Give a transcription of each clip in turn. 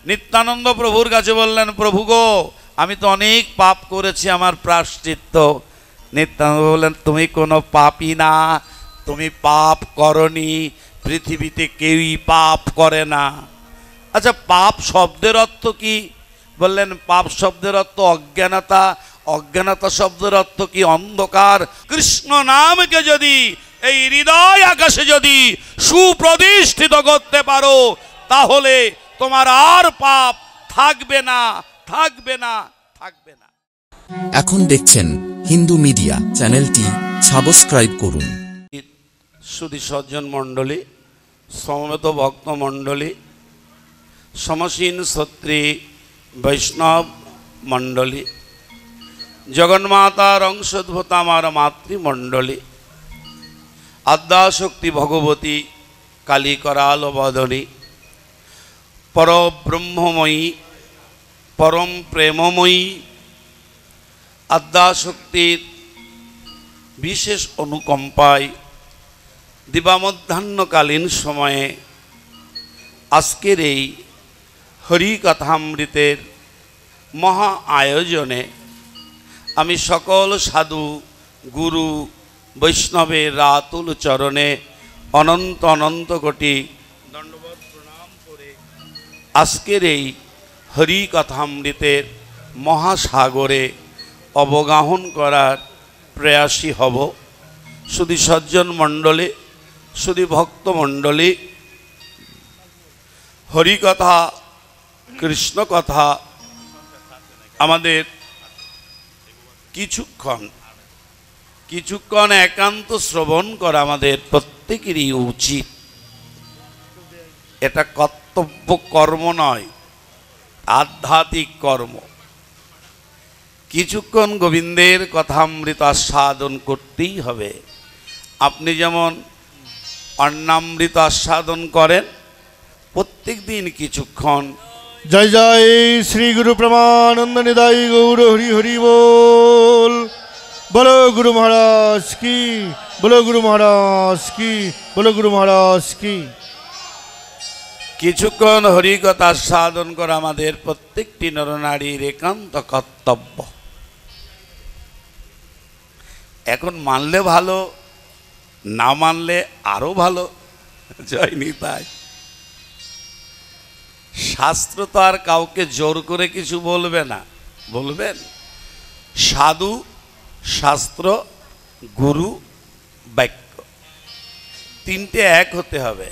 নিত্যানন্দ প্রভুর কাছে বললেন, প্রভু গো, আমি তো অনেক পাপ করেছি, আমার প্রায়শ্চিত্ত। নিত্যানন্দ বললেন, তুমি কোনো পাপই না, তুমি পাপ করনি, পৃথিবীতে কেউই পাপ করে না। আচ্ছা, পাপ শব্দের অর্থ কি? বললেন, পাপ শব্দের অর্থ অজ্ঞানতা। অজ্ঞানতা শব্দের অর্থ কি? অন্ধকার। কৃষ্ণ নামকে যদি এই হৃদয় আকাশে যদি সুপ্রতিষ্ঠিত করতে পারো, তাহলে তোমার আর পাপ থাকবে না, থাকবে না, থাকবে না। এখন দেখছেন হিন্দু মিডিয়া চ্যানেলটি সাবস্ক্রাইব করুন। সুধী সজ্জন মণ্ডলী, সমবেত ভক্ত মণ্ডলী, সমসীন সত্রী বৈষ্ণব মণ্ডলী, জগন্মাতার অংশোদ্ভূত আমার মাতৃমণ্ডলী, আদ্যাশক্তি ভগবতী কালী कराल বদনী, পরব্রহ্মময়ী পরম প্রেমময়ী আদ্যাশক্তির বিশেষ অনুকম্পায় দিবামধ্যাহ্নকালীন সময়ে আজকের এই হরিকথামৃতের মহা আয়োজনে আমি সকল সাধু গুরু বৈষ্ণবের রাতুল চরণে অনন্ত অনন্ত কোটি দণ্ডবত প্রণাম করে আজকের এই হরিকথামৃতের মহাসাগরে অবগাহন করার প্রয়াসী হব। শুধু সজ্জন মণ্ডলী, শুধু ভক্ত মণ্ডলী, হরিকথা কৃষ্ণ কথা আমাদের কিছুক্ষণ একান্ত শ্রবণ করা আমাদের প্রত্যেকেরই উচিত। এটা কর্তব্য কর্ম নয়, আধ্যাত্মিক কর্ম। কিছুক্ষণ গোবিন্দের কথামৃত আস্বাদন করতেই হবে। আপনি যেমন অন্নামৃত আস্বাদন করেন প্রত্যেক দিন কিছুক্ষণ। জয় জয় শ্রী গুরু প্রেমানন্দ নিদাই গৌর হরি হরি বল। বলো গুরু মহারাজ কি, বলো গুরু মহারাজ কি, বলো গুরু মহারাজ কি। কিছুক্ষণ হরিকথা আস্বাদন করা আমাদের প্রত্যেকটি নরনারীর একান্ত কর্তব্য। এখন মানলে ভালো, না মানলে আরো ভালো। জয় নিতাই। শাস্ত্র তো আর কাউকে জোর করে কিছু বলবে না। বলবেন সাধু, শাস্ত্র, গুরু, বাক্য, তিনটে এক হতে হবে।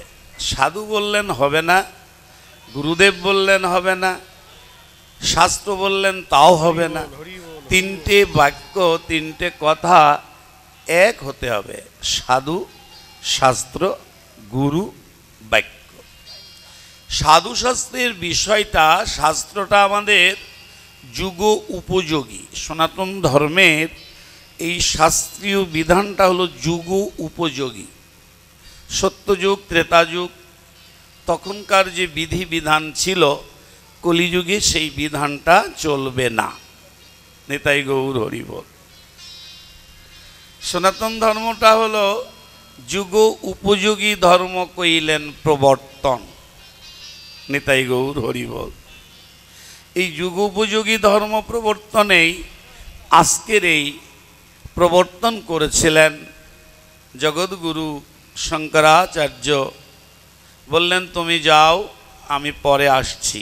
সাধু বললেন হবে না, গুরুদেব বললেন হবে না, শাস্ত্র বললেন তাও হবে না। তিনটে বাক্য, তিনটে কথা এক হতে হবে। সাধু, শাস্ত্র, গুরু, বাক্য। সাধু শাস্ত্রের বিষয়টা, শাস্ত্রটা আমাদের যুগ উপযোগী। সনাতন ধর্মের এই শাস্ত্রীয় বিধানটা হলো যুগ উপযোগী। সত্যযুগ, ত্রেতাযুগ তখনকার যে বিধি বিধান ছিল, কলিযুগে সেই বিধানটা চলবে না। নিতাই গৌর হরি বল। সনাতন ধর্মটা হলো যুগ উপযোগী ধর্ম কইলেন প্রবর্তন। নিতাই গৌর হরি বল। এই যুগ উপযোগী ধর্ম প্রবর্তনেই আজকের এই প্রবর্তন করেছিলেন জগৎগুরু শঙ্করাচার্য। বললেন তুমি যাও, আমি পরে আসছি।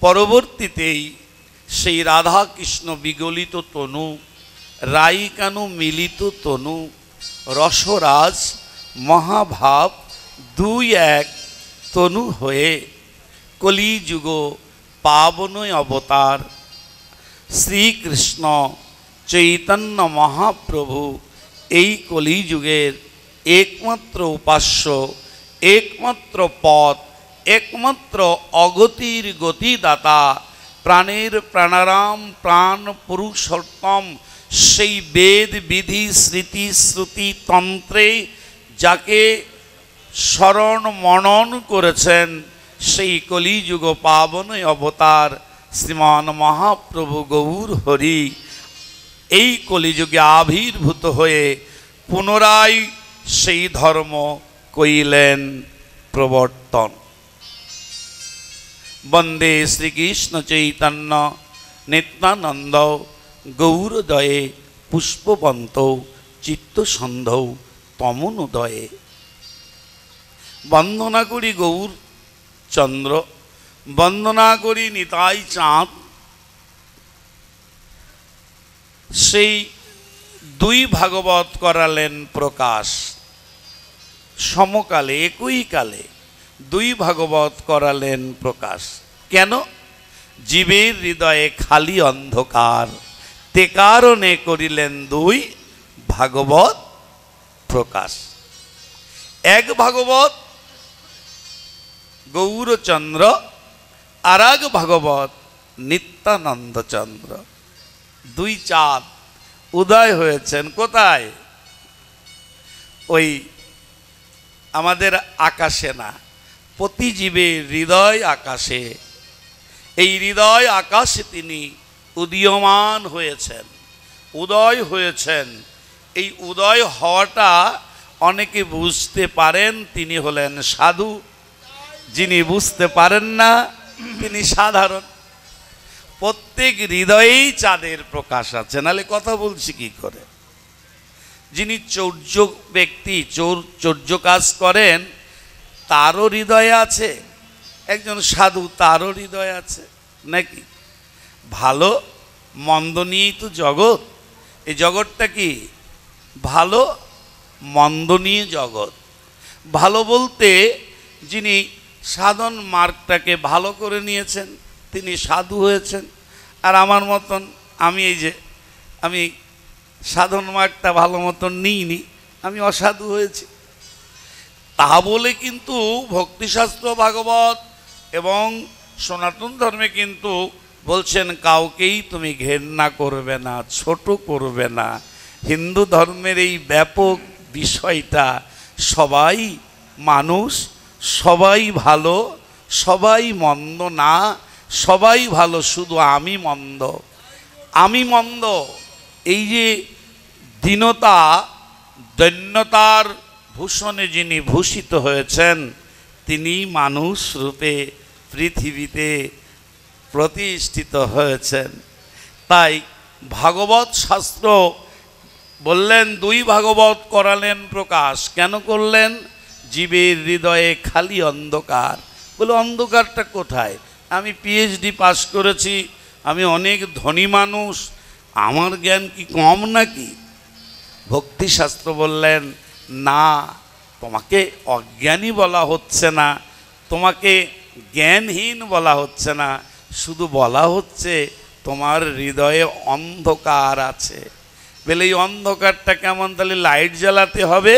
পরবর্তীতেই সেই রাধা কৃষ্ণ বিগলিত তনু, রাইকানু মিলিত তনু, রসরাজ মহাভাব দুই এক তনু হয়ে কলিযুগ পাবন অবতার শ্রীকৃষ্ণ চৈতন্য মহাপ্রভু এই কলিযুগের একমাত্র উপাস্য, একমাত্র পথ, একমাত্র অগতির গতিদাতা, প্রাণের প্রাণারাম, প্রাণ পুরুষোত্তম, সেই বেদ বিধি স্মৃতি শ্রুতি তন্ত্রে যাকে শরণ মনন করেছেন, সেই কলিযুগ পাবন অবতার শ্রীমান মহাপ্রভু গৌর হরি এই কলিযুগে আবির্ভূত হয়ে পুনরায় সেই ধর্ম কইলেন প্রবর্তন। বন্দে শ্রীকৃষ্ণ চৈতন্য নিত্যানন্দ গৌরদয়ে পুষ্পবন্ত চিত্তসন্ধৌ তমনোদয়ে। বন্দনা করি গৌর চন্দ্র, বন্দনা করি নিতাই চাঁদ। সেই দুই ভাগবত করালেন প্রকাশ, সমকালে একই কালে দুই ভাগবত করালেন প্রকাশ। কেন? জীবের হৃদয়ে খালি অন্ধকার, তে কারণে করিলেন দুই ভাগবত প্রকাশ। এক ভাগবত গৌরচন্দ্র, আর এক ভাগবত নিত্যানন্দ চন্দ্র। দুই চাঁদ উদয় হয়েছেন কোথায়? ওই আমাদের আকাশে না, প্রতি জীবের হৃদয় আকাশে। এই হৃদয় আকাশে তিনি উদীয়মান হয়েছেন, উদয় হয়েছেন। এই উদয় হওয়াটা অনেকে বুঝতে পারেন, তিনি হলেন সাধু। যিনি বুঝতে পারেন না তিনি সাধারণ। প্রত্যেক হৃদয়েই চাঁদের প্রকাশ আছে, নাহলে কথা বলছি কি করে? যিনি চৌর্য ব্যক্তি, চৌর্য কাজ করেন, তারও হৃদয়ে আছে। একজন সাধু, তারও হৃদয় আছে নাকি? ভালো মন্দ নিয়েই তো জগৎ। এই জগৎটা কি? ভালো মন্দ নিয়ে জগৎ। ভালো বলতে যিনি সাধন মার্গটাকে ভালো করে নিয়েছেন তিনি সাধু হয়েছেন। আর আমার মতন আমি সাধন মার্গটা ভালো মতন নিইনি, আমি অসাধু হয়েছি। তা বলে কিন্তু ভক্তিশাস্ত্র ভাগবত এবং সনাতন ধর্মে কিন্তু বলছেন কাউকেই তুমি ঘেন্না করবে না, ছোট করবে না। হিন্দু ধর্মের এই ব্যাপক বিষয়টা, সবাই মানুষ, সবাই ভালো, সবাই মন্দ না, সবাই ভালো, শুধু আমি মন্দ, আমি মন্দ। এই যে দীনতা, দৈন্যতার ভূষণে যিনি ভূষিত হয়েছেন তিনি মানুষ রূপে পৃথিবীতে প্রতিষ্ঠিত হয়েছেন। তাই ভাগবত শাস্ত্র বললেন দুই ভাগবত করালেন প্রকাশ। কেন করলেন? জীবের হৃদয়ে খালি অন্ধকার। বলে অন্ধকারটা কোথায়? আমি পিএইচডি পাস করেছি, আমি অনেক ধনী মানুষ, আমার জ্ঞান কি কম নাকি? ভক্তিশাস্ত্র বললেন না, তোমাকে অজ্ঞানী বলা হচ্ছে না, তোমাকে জ্ঞানহীন বলা হচ্ছে না, শুধু বলা হচ্ছে তোমার হৃদয়ে অন্ধকার আছে। বলে এই অন্ধকারটা কেমন? তাহলে লাইট জ্বালাতে হবে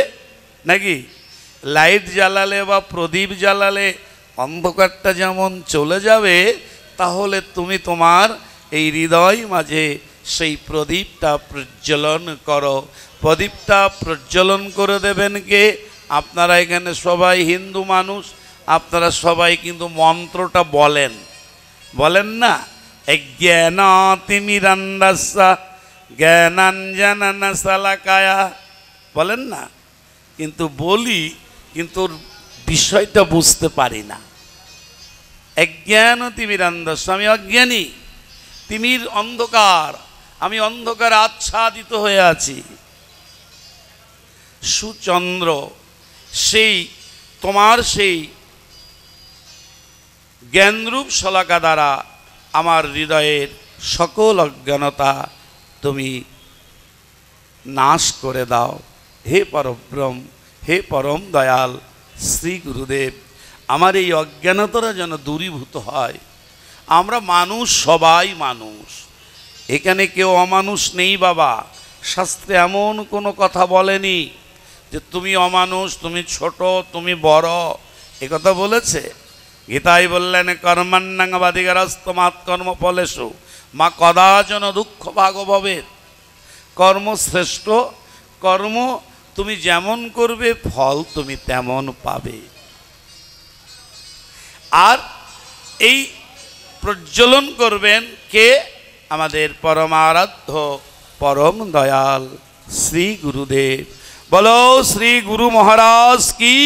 নাকি? লাইট জ্বালালে বা প্রদীপ জ্বালালে অন্ধকারটা যেমন চলে যাবে, তাহলে তুমি তোমার এই হৃদয় মাঝে সেই প্রদীপটা প্রজ্বলন করো। প্রদীপটা প্রজ্বলন করে দেবেন কে? আপনারা এখানে সবাই হিন্দু মানুষ, আপনারা সবাই কিন্তু মন্ত্রটা বলেন, বলেন না? জ্ঞানাতিমিরান্দাস্যা জ্ঞানাঞ্জনা শালাকায়া, বলেন না? কিন্তু বলি, কিন্তু বিষয়টা বুঝতে পারি না। অজ্ঞানতিমিরান্দাস্য, আমি অজ্ঞানী, তিমির অন্ধকার, আমি অন্ধকার আচ্ছাদিত হয়ে আছি। সুচন্দ্র, সেই তোমার সেই জ্ঞানরূপ শলাকা দ্বারা আমার হৃদয়ের সকল অজ্ঞানতা তুমি নাশ করে দাও। হে পরব্রহ্ম, হে পরম দয়াল শ্রী গুরুদেব, আমার এই অজ্ঞানতারা যেন দূরীভূত হয়। আমরা মানুষ, সবাই মানুষ, এখানে কেউ অমানুষ নেই বাবা। শাস্ত্রে এমন কোনো কথা বলেনি যে তুমি অমানুষ, তুমি ছোট, তুমি বড়, একথা বলেছে? গীতাই বললেন কর্মান্নাঙ্গবাদিগারস্তমাৎ কর্মফলেষু মা কদাচন দুঃখ ভাগভবে। কর্ম শ্রেষ্ঠ, কর্ম তুমি যেমন করবে ফল তুমি তেমন পাবে। আর এই প্রজ্বলন করবেন কে? আমাদের পরমারাধ্য পরম দয়াল শ্রী গুরুদেব। বলো শ্রী গুরু মহারাজ কি,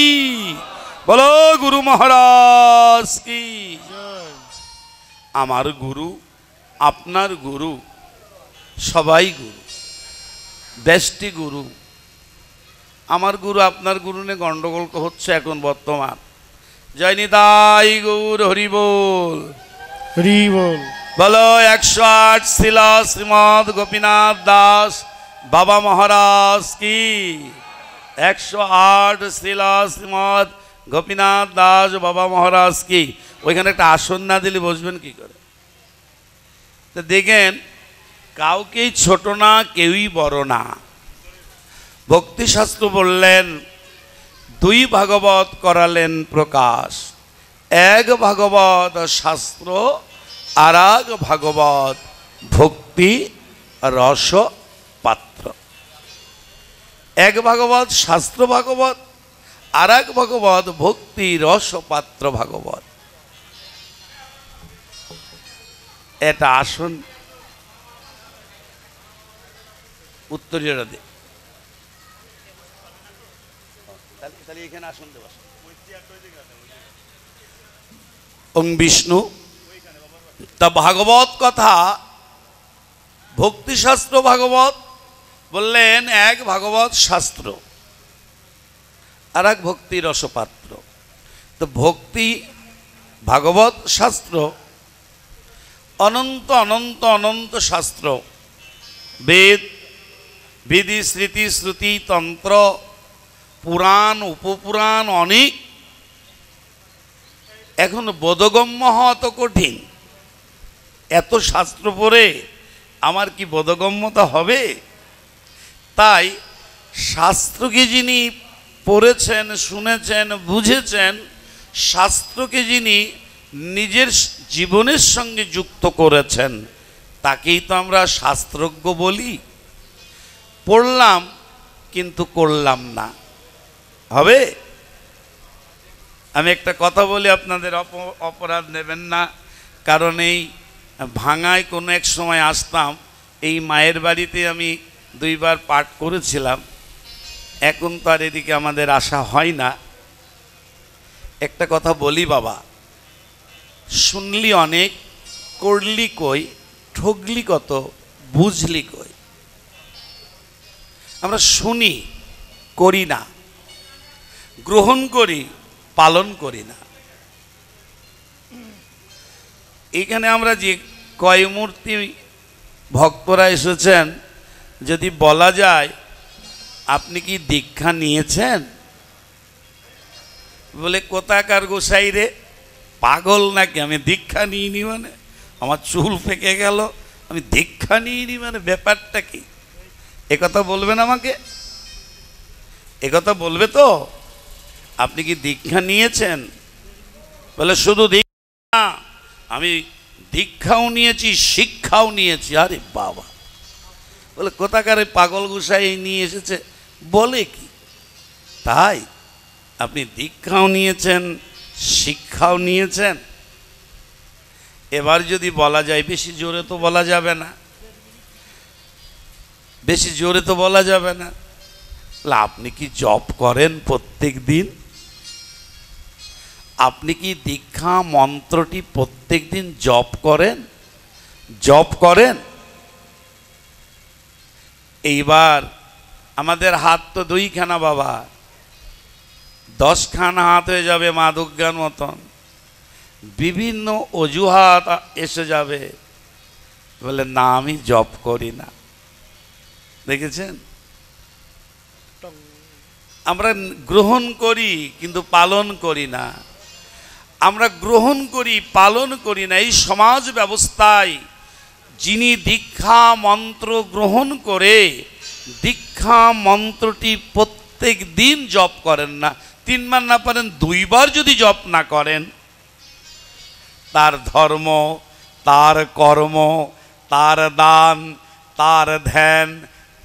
বলো গুরু মহারাজ কি। আমার গুরু, আপনার গুরু, সবাই গুরু, দেশটি গুরু। আমার গুরু আপনার গুরু নিয়ে গণ্ডগোল হচ্ছে এখন বর্তমান। জয় নিতাই গৌর হরি বল। হরি বল। বলো 108 শিলা শ্রীমদ গোপীনাথ দাস বাবা মহারাজ কি। 108 শিলা শ্রীমদ গোপীনাথ দাস বাবা মহারাজ কি। ওইখানে একটা আসন না দিলে বসবেন কি করে? তো দেখেন, কাউকেই ছোট না, কেউই বড় না। ভক্তিশাস্ত্র বললেন 2 ভাগবত করালেন প্রকাশ, 1 ভাগবত শাস্ত্র, আর 1 ভাগবত ভক্তি রস পাত্র। 1 ভাগবত শাস্ত্র ভাগবত, আর 1 ভাগবত ভক্তি রস পাত্র ভাগবত। এটা আসন উত্তরীয়রা দে, তাহলে এখানে আসন দেব। ওং বিষ্ণু। তা ভাগবত কথা, ভক্তিশাস্ত্র ভাগবত বললেন 1 ভাগবত শাস্ত্র, আর 1 ভক্তি রসপাত্র। তো ভক্তি ভাগবত শাস্ত্র অনন্ত অনন্ত অনন্ত শাস্ত্র, বেদ, বিধি, স্মৃতি, শ্রুতি, তন্ত্র, পুরাণ, উপপুরাণ অনেক। এখন বোধগম্য হওয়া তো কঠিন। এত শাস্ত্র পড়ে আমার কি বোধগম্যতা হবে? তাই শাস্ত্রকে যিনি পড়েছেন, শুনেছেন, বুঝেছেন, শাস্ত্রকে যিনি নিজের জীবনের সঙ্গে যুক্ত করেছেন, তাকেই তো আমরা শাস্ত্রজ্ঞ বলি। পড়লাম কিন্তু করলাম না, হবে? আমি একটা কথা বলি, আপনাদের অপরাধ নেবেন না। কারণ এই ভাঙায় কোনো এক সময় আসতাম, এই মায়ের বাড়িতে আমি 2 বার পাঠ করেছিলাম। এখন তো আর এদিকে আমাদের আসা হয় না। একটা কথা বলি বাবা, শুনলি অনেক, করলি কই, ঠগলি কত, বুঝলি কই। আমরা শুনি, করি না, গ্রহণ করি, পালন করি না। এখানে আমরা যে কয় মূর্তি ভক্তরা এসেছেন, যদি বলা যায় আপনি কি দীক্ষা নিয়েছেন? বলে কোথাকার গোসাই রে, পাগল নাকি? আমি দীক্ষা নিইনি মানে? আমার চুল পেকে গেল, আমি দীক্ষা নিইনি মানে ব্যাপারটা কি? একথা বলবেন আমাকে? একথা বলবে তো? আপনি কি দীক্ষা নিয়েছেন? বলে শুধু দীক্ষা, আমি দীক্ষাও নিয়েছি, শিক্ষাও নিয়েছি। আরে বাবা, বলে কোথাকার পাগল গোসাই নিয়ে এসেছে, বলে কি? তাই আপনি দীক্ষাও নিয়েছেন, শিক্ষাও নিয়েছেন। এবার যদি বলা যায়, বেশি জোরে তো বলা যাবে না, বেশি জোরে তো বলা যাবে না। আপনি কি জপ করেন প্রত্যেক দিন? আপনি কি দীক্ষা মন্ত্রটি প্রত্যেক দিন জপ করেন? জপ করেন? এইবার আমাদের হাত তো 2খানা বাবা, 10খানা হাত হয়ে যাবে মা দুর্গার মতন। বিভিন্ন অজুহাত এসে যাবে, বলে না আমি জপ করি না। দেখেছেন? আমরা গ্রহণ করি কিন্তু পালন করি না। আমরা গ্রহণ করি, পালন করি না। এই সমাজ ব্যবস্থায় যিনি দীক্ষা মন্ত্র গ্রহণ করে দীক্ষা মন্ত্রটি প্রত্যেক দিন জপ করেন না, 3 বার না পারেন 2 বার যদি জপ না করেন, তার ধর্ম, তার কর্ম, তার দান, তার ধ্যান,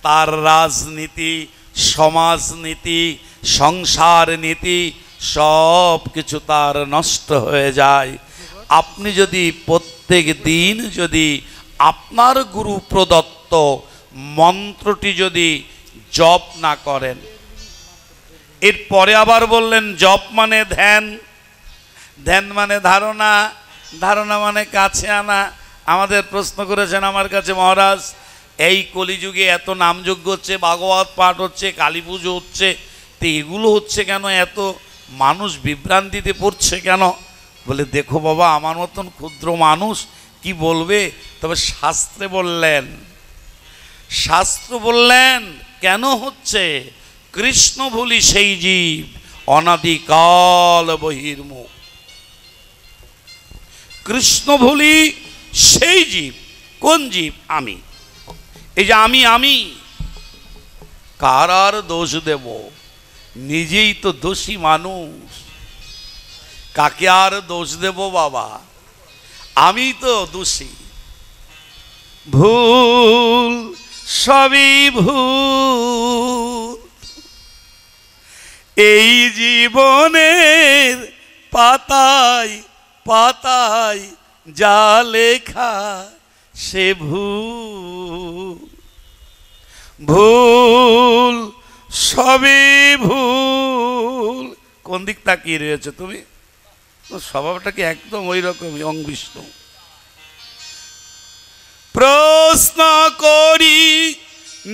তার রাজনীতি, সমাজনীতি, সংসার নীতি সব কিছু তার নষ্ট হয়ে যায়। আপনি যদি প্রত্যেক দিন যদি আপনার গুরু প্রদত্ত মন্ত্রটি যদি জপ না করেন, এরপরে আবার বললেন জপ মানে ধ্যান, ধ্যান মানে ধারণা, ধারণা মানে কাছে আনা। আমাদের প্রশ্ন করেছেন আমার কাছে, মহারাজ এই কলিযুগে এত নামযজ্ঞ হচ্ছে, ভাগবত পাঠ হচ্ছে, কালী পুজো হচ্ছে, তো এগুলো হচ্ছে কেন, এত মানুষ বিভ্রান্তিতে পড়ছে কেন? বলে দেখো বাবা, আমার মতন ক্ষুদ্র মানুষ কি বলবে, তবে শাস্ত্রে বললেন, শাস্ত্র বললেন কেন হচ্ছে। কৃষ্ণ ভুলি সেই জীব অনাদিকাল বহির্মুখ। কৃষ্ণ ভুলি সেই জীব, কোন জীব? আমি। এই যে আমি কার আর দোষ দেব? নিজেই তো দোষী মানুষ, কাকে আর দোষ দেব বাবা? আমি তো দোষী। ভুল সবই ভুল, এই জীবনের পাতায় পাতায় যা লেখা সে ভুল। ভুল সবই ভুল। কোন দিক তাকিয়ে রয়েছে তুমি? স্বভাবটা কি একদম ওই রকমই অঙ্গিষ্ট। প্রশ্ন করি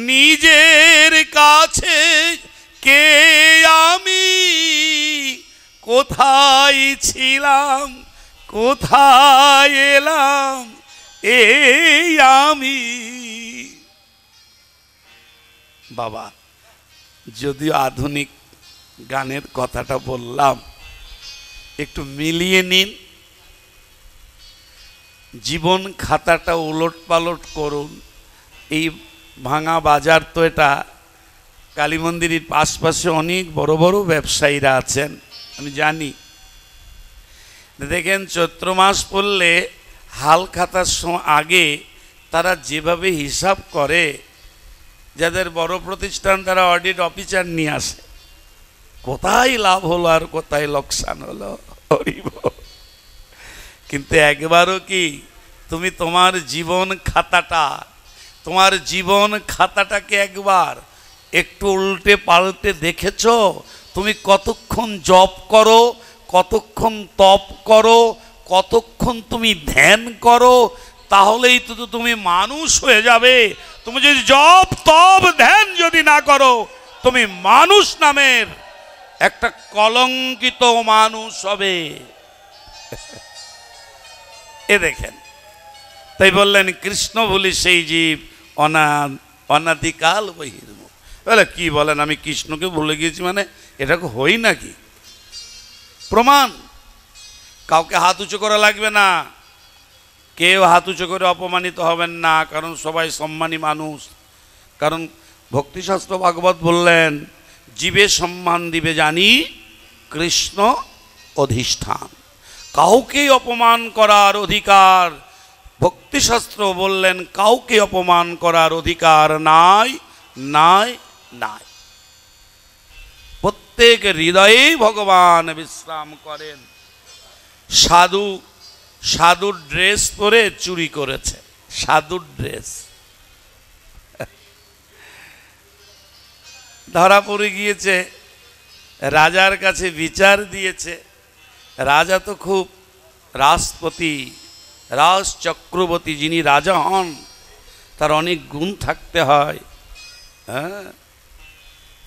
নিজের কাছে, কে আমি, কোথায় ছিলাম, কোথায় এলাম, এই আমি। বাবা, যদিও আধুনিক গানের কথাটা বললাম, একটু মিলিয়ে নিন, জীবন খাতাটা উলট পালট করুন। এই ভাঙা বাজার তো এটা, কালী মন্দিরের আশপাশে অনেক বড় বড় ব্যবসায়ীরা আছেন, আমি জানি। দেখেন চৈত্র মাস পড়লে হাল খাতার আগে তারা যেভাবে হিসাব করে, যাদের বড় প্রতিষ্ঠান তারা অডিট অফিসার নিয়ে আসে, কোথায় লাভ হলো আর কোথায় লোকসান হলো। কিন্তু একবারও কি তুমি তোমার জীবন খাতাটাকে একবার একটু উল্টে পাল্টে দেখেছো? তুমি কতক্ষণ জপ করো, কতক্ষণ তপ করো, কতক্ষণ তুমি ধ্যান করো, তাহলেই তো তুমি মানুষ হয়ে যাবে। তুমি যদি জপ তপ ধ্যান যদি না করো, তুমি মানুষ নামের একটা কলঙ্কিত মানুষ হবে। এ দেখেন, তাই বললেন কৃষ্ণ ভুলি সেই জীব অনাদিকাল বহির্মুখ। বলে কি বলেন, আমি কৃষ্ণকে ভুলে গিয়েছি মানে এটা হই নাকি? প্রমাণ, কাউকে হাত উঁচু করা লাগবে না, কেউ হাত উঁচু করে অপমানিত হবেন না, কারণ সবাই সম্মানী মানুষ। কারণ ভক্তিশাস্ত্র ভাগবত বললেন, জীবে সম্মান দিবে জানি কৃষ্ণ অধিষ্ঠান। কাউকেই অপমান করার অধিকার, ভক্তিশাস্ত্র বললেন কাউকে অপমান করার অধিকার নাই নাই নাই। প্রত্যেক হৃদয়ে ভগবান বিশ্রাম করেন। সাধুর ড্রেস পরে চুরি করেছে, সাধুর ড্রেস ধরা পড়ে গিয়েছে, রাজার কাছে বিচার দিয়েছে। রাজা তো খুব রাজপতি, রাজ চক্রবর্তী, যিনি রাজা হন তার অনেক গুণ থাকতে হয়। হ্যাঁ,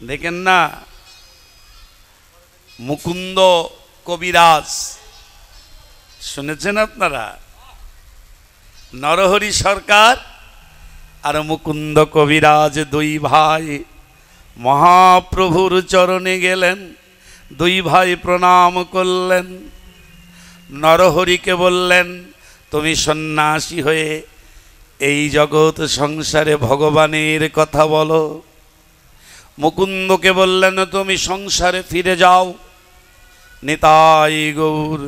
দেখেন না মুকুন্দ কবিরাজ, শুনেছেন আপনারা? নরহরি সরকার আর মুকুন্দ কবিরাজ দুই ভাই মহাপ্রভুর চরণে গেলেন, দুই ভাই প্রণাম করলেন। নরহরিকে বললেন, তুমি সন্ন্যাসী হয়ে এই জগৎ সংসারে ভগবানের কথা বলো। মুকুন্দকে বললেন, তুমি সংসারে ফিরে যাও। নিতাই গৌর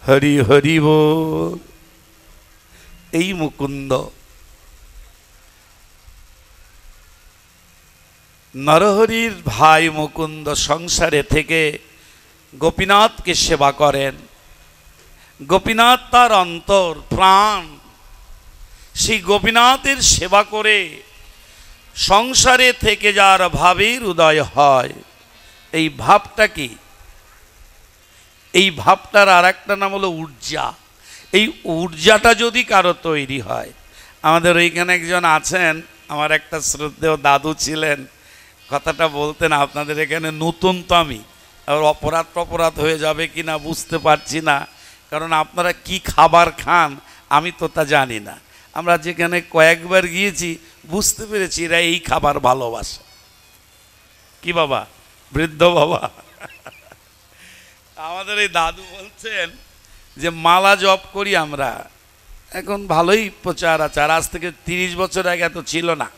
হরি হরি বল। এই মুকুন্দ নরহরির ভাই মুকুন্দ সংসারে থেকে গোপীনাথকে সেবা করেন। গোপীনাথ তার অন্তর প্রাণ, সেই গোপীনাথের সেবা করে সংসারে থেকে যার ভাবের উদয় হয়, এই ভাবটা কি? এই ভাবটার আর একটা নাম হলো ঊর্জা। এই ঊর্জাটা যদি কারো তৈরি হয়, আমাদের ওইখানে একজন আছেন, আমার একটা শ্রদ্ধেয় দাদু ছিলেন, কথাটা বলতেন, আপনাদের এখানে নতুন তো আমি, আর অপরাধ হয়ে যাবে কি না বুঝতে পারছি না, কারণ আপনারা কি খাবার খান আমি তো তা জানি না। আমরা যেখানে কয়েকবার গিয়েছি বুঝতে পেরেছি এরা এই খাবার ভালোবাসে। কি বাবা, বৃদ্ধ বাবা, আমাদের এই দাদু বলছেন যে মালা জপ করি আমরা, এখন ভালোই প্রচার আচার, আজ থেকে 30 বছর আগে এত ছিল না।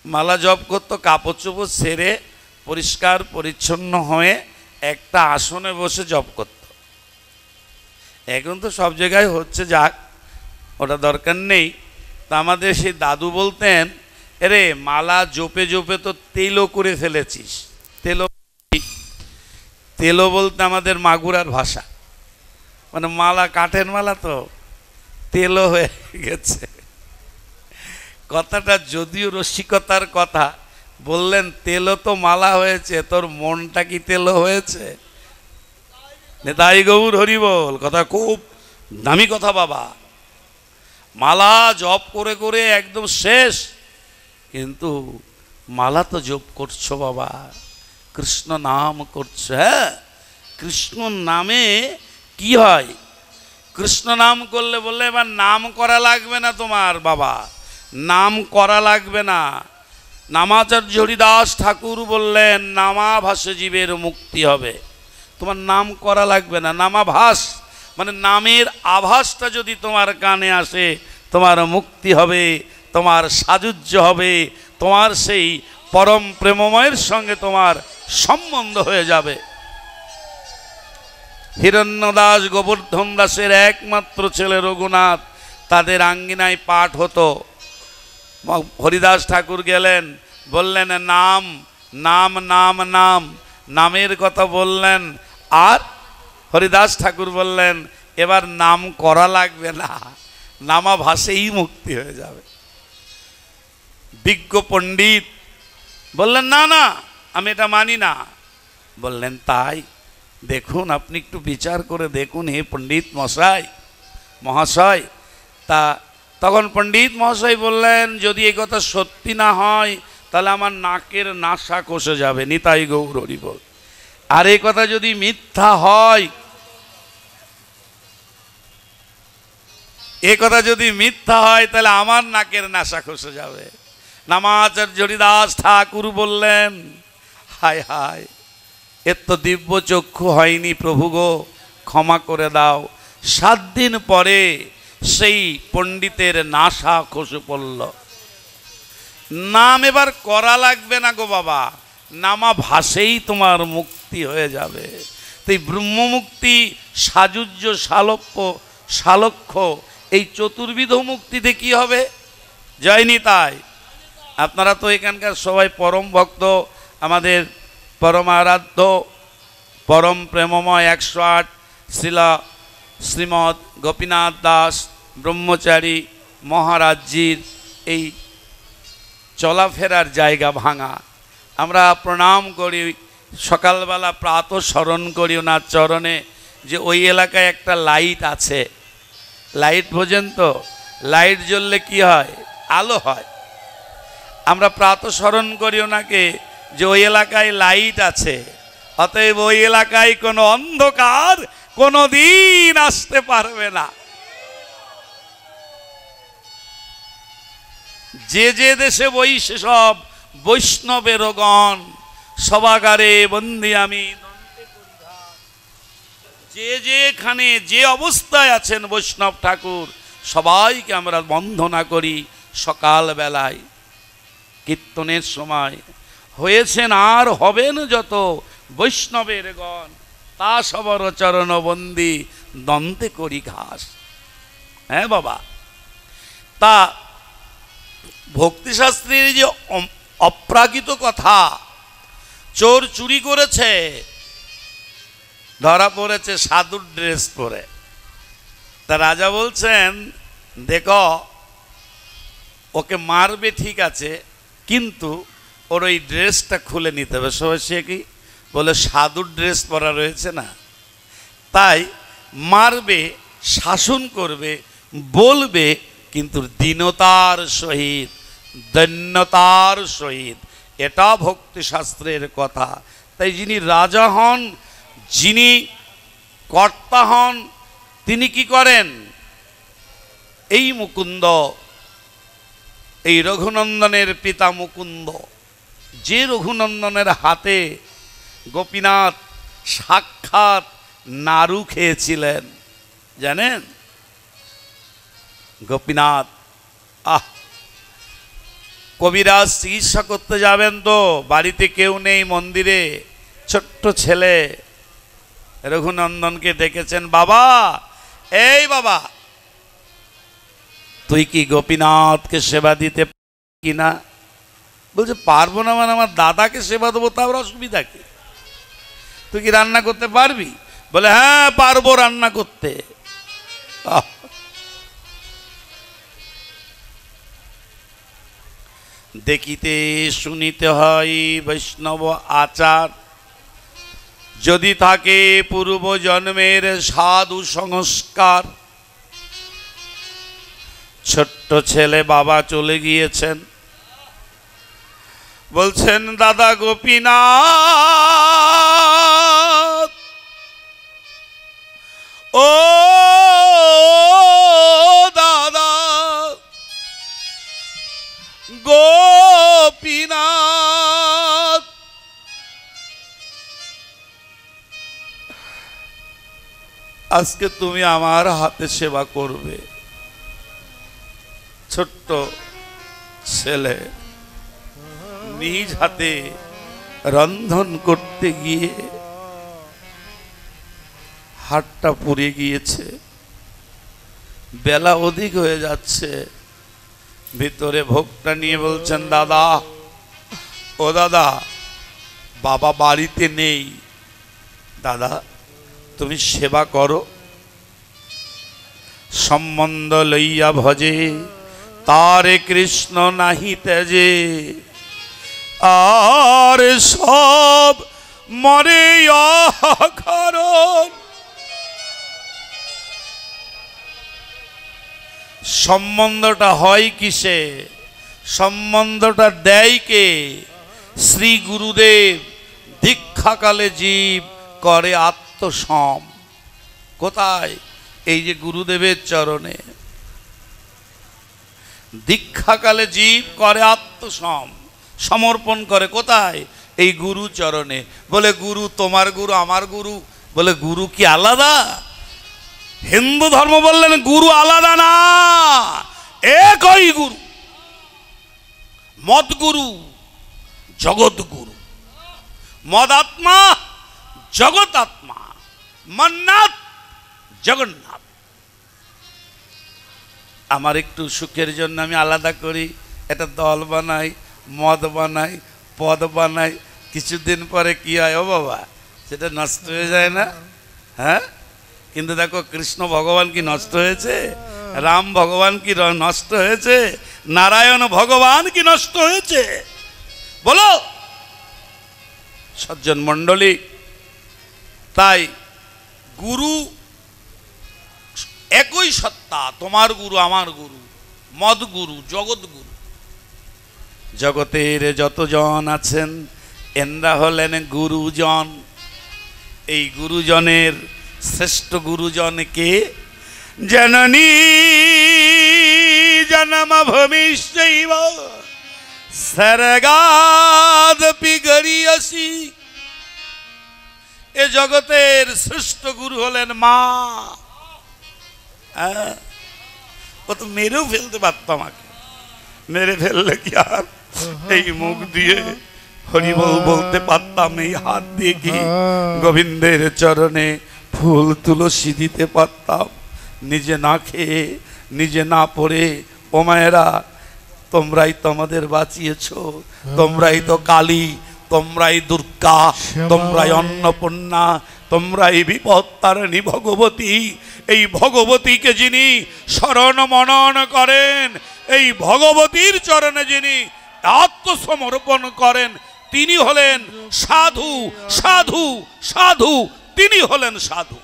মালা জপ করতো কাপড় চোপড় সেরে পরিষ্কার পরিচ্ছন্ন হয়ে একটা আসনে বসে জপ করত। এখন তো সব জায়গায় হচ্ছে, যাক ওটা দরকার নেই। তা আমাদের সেই দাদু বলতেন, এরে মালা জপে জপে তো তেলও করে ফেলেছিস। তেলো বলতে আমাদের মাগুরার ভাষা, মানে মালা, কাঠের মালা তো তেলো হয়ে গেছে। কথাটা যদিও রসিকতার কথা বললেন, তেলো তো মালা হয়েছে, তোর মনটা কি তেলো হয়েছে? নেতাই গৌর হরি বল। কথা খুব দামি কথা বাবা। মালা জপ করে করে একদম শেষ, কিন্তু মালা তো জপ করছো বাবা, কৃষ্ণ নাম করছো। হ্যাঁ, কৃষ্ণ নামে কি হয়? কৃষ্ণ নাম করলে বললে এবার নাম করা লাগবে না তোমার বাবা, নাম করা লাগবে না। নামাচার্য হরিদাস ঠাকুর বললেন নামাভাসে জীবের মুক্তি হবে, তোমার নাম করা লাগবে না। নামাভাস মানে নামের আভাসটা যদি তোমার কানে আসে, তোমার মুক্তি হবে, তোমার সাযুজ্য হবে, তোমার সেই পরম প্রেমময়ের সঙ্গে তোমার সম্বন্ধ হয়ে যাবে। হিরণ্যদাস গোবর্ধন দাসের একমাত্র ছেলে রঘুনাথ, তাদের আঙ্গিনায় পাঠ হতো। হরিদাস ঠাকুর গেলেন, বললেন নাম নাম নাম নাম, নামের কথা বললেন, আর হরিদাস ঠাকুর বললেন এবার নাম করা লাগবে না, নামাভাসেই মুক্তি হয়ে যাবে। বিজ্ঞ পণ্ডিত বললেন না না, আমি এটা মানি না। বললেন তাই দেখুন, আপনি একটু বিচার করে দেখুন হে পণ্ডিত মহাশয়। তখন পণ্ডিত মহাশয় বললেন, যদি এই কথা সত্যি না হয় তাহলে আমার নাকের নাসা কষে যাবে। নিতাই গৌর হরি বল। আর এই কথা যদি মিথ্যা হয়, এ কথা যদি মিথ্যা হয় তাহলে আমার নাকের নাসা খসে যাবে। নামাচার্য হরিদাস ঠাকুর বললেন, হায় হায়, এর তো দিব্য চক্ষু হয়নি প্রভু গো, ক্ষমা করে দাও। 7 দিন পরে সেই পণ্ডিতের নাসা খসে পড়ল। নাম এবার করা লাগবে না গো বাবা, নামা ভাসেই তোমার মুক্তি হয়ে যাবে। তাই ব্রহ্মমুক্তি, সাযুজ্য, সালক্ষ্য, এই চতুর্বিধ মুক্তিতে কি হবে? জয়নি তাই। আপনারা তো এখানকার সবাই পরম ভক্ত, আমাদের পরম আরাধ্য পরম প্রেমময় 108 শ্রীমৎ গোপীনাথ দাস ব্রহ্মচারী মহারাজজির এই চলাফেরার জায়গা ভাঙা। আমরা প্রণাম করি, সকালবেলা প্রাত স্মরণ করি ওনার চরণে, যে ওই এলাকায় একটা লাইট আছে। লাইট বোঝেন তো? লাইট জ্বললে কি হয়? আলো হয়। আমরা প্রাত স্মরণ করি ওনাকে যে ওই এলাকায় লাইট আছে, অতএব ওই এলাকায় কোনো অন্ধকার কোনো দিন আসতে পারবে না। যে যে দেশে বইসে সব বৈষ্ণবের গণ, সবাগারে বন্দি আমি যে যেখানে যে অবস্থায় আছেন বৈষ্ণব ঠাকুর সবাইকে আমরা বন্দনা করি। সকাল বেলায় কীর্তনের সময় হয়েছেন আর হবেন যত বৈষ্ণবের গণ, তা সবর চরণ বন্দি দন্তে করি ঘাস। হ্যাঁ বাবা, তা ভক্তিশাস্ত্রের যে অপ্রাকৃত কথা, চোর চুরি করেছে, ধরা পড়েছে সাধুর ড্রেস পরে। তা রাজা বলছেন, দেখো ওকে মারবে ঠিক আছে, কিন্তু ওর ওই ড্রেসটা খুলে নিতে হবে। সে কি বলে, সাধুর ড্রেস পরা রয়েছে না, তাই মারবে, শাসন করবে, বলবে, কিন্তু দীনতার সহিত, দৈন্যতার সহিত। এটা ভক্তিশাস্ত্রের কথা। তাই যিনি রাজা হন, যিনি কর্তা হন, তিনি কি করেন? এই মুকুন্দ, এই রঘুনন্দনের পিতা মুকুন্দ, যে রঘুনন্দনের হাতে গোপীনাথ সাক্ষাৎ নাড়ু খেয়েছিলেন, জানেন? গোপীনাথ, কবিরাজ চিকিৎসা করতে যাবেন তো, বাড়িতে কেউ নেই, মন্দিরে ছোট্ট ছেলে রঘুনন্দনকে ডেকেছেন, বাবা, এই বাবা, তুই কি গোপীনাথকে সেবা দিতে কিনা? বলছে পারবো না, মানে আমার দাদাকে সেবা দেবো, তার অসুবিধা কি? তুই কি রান্না করতে পারবি? বলে হ্যাঁ পারবো রান্না করতে। দেখিতে শুনিতে হয় বৈষ্ণব আচার, যদি থাকে পূর্ব জন্মের সাধু সংস্কার। ছোট্ট ছেলে বাবা চলে গিয়েছেন, বলছেন দাদা গোপীনাথ, ও দাদা গোপীনাথ, আজকে তুমি আমার হাতে সেবা করবে। ছোট্ট ছেলে নিজ হাতে রন্ধন করতে গিয়ে হাতটা পুড়ে গিয়েছে, বেলা অধিক হয়ে যাচ্ছে। ভিতরে ভোগটা নিয়ে বলছেন দাদা, ও দাদা, বাবা বাড়িতে নেই, দাদা তুমি সেবা করো। সম্বন্ধ লইয়া ভজে তারে কৃষ্ণ নাহি তেজে, আর সব মরে কারণ। সম্বন্ধটা হয় কিসে? সম্বন্ধটা দেয় কে? শ্রী গুরুদেব দীক্ষাকালে জীব করে আত্মসম। কোথায়? এই যে গুরুদেবের চরণে। দীক্ষাকালে জীব করে আত্মসম, সমর্পণ করে কোথায়? এই গুরু চরণে। বলে গুরু তোমার গুরু আমার গুরু, বলে গুরু কি আলাদা? হিন্দু ধর্ম বললেন গুরু আলাদা না, একই গুরু। মদ গুরু, জগৎ গুরু। মদ আত্মা, জগৎ আত্মা। মন্নাথ, জগন্নাথ। আমার একটু সুখের জন্য আমি আলাদা করি, একটা দল বানাই, মদ বানাই, পদ বানাই। কিছুদিন পরে কি হয় ও বাবা, সেটা নষ্ট হয়ে যায় না? হ্যাঁ, কিন্তু দেখো কৃষ্ণ ভগবান কি নষ্ট হয়েছে? রাম ভগবান কি নষ্ট হয়েছে? নারায়ণ ভগবান কি নষ্ট হয়েছে? বলো সজ্জন মণ্ডলী। তাই গুরু একই সত্তা, তোমার গুরু আমার গুরু, মদ গুরু, জগৎ গুরু। জগতের যতজন আছেন এনরা হলেন গুরুজন। এই গুরুজনের শ্রেষ্ঠ গুরুজনকে জননী জনম ভূমিষ্যৈব স্বর্গাদপি গরীয়সি। এ জগতের শ্রেষ্ঠ গুরু হলেন মা। ও তো মেরেও ফেলতে পারত আমাকে, মেরে ফেললে কি আর এই মুখ দিয়ে হরিবল বলতে পারতাম? এই হাত দিয়ে কি গোবিন্দের চরণে ফুল তুলসী দিতে পারতাম? নিজে না খেয়ে, নিজে না পড়ে। ও মায়েরা, তোমরাই তো আমাদের বাঁচিয়েছ, তোমরাই তো কালী, তোমরাই দুর্গা, তোমরাই অন্নপূর্ণা, তোমরাই বিপত্তারিণী ভগবতী। এই ভগবতীকে যিনি শরণ মনন করেন, এই ভগবতীর চরণে যিনি আত্মসমর্পণ করেন, তিনি হলেন সাধু। সাধু, সাধু, তিনি হলেন সাধু।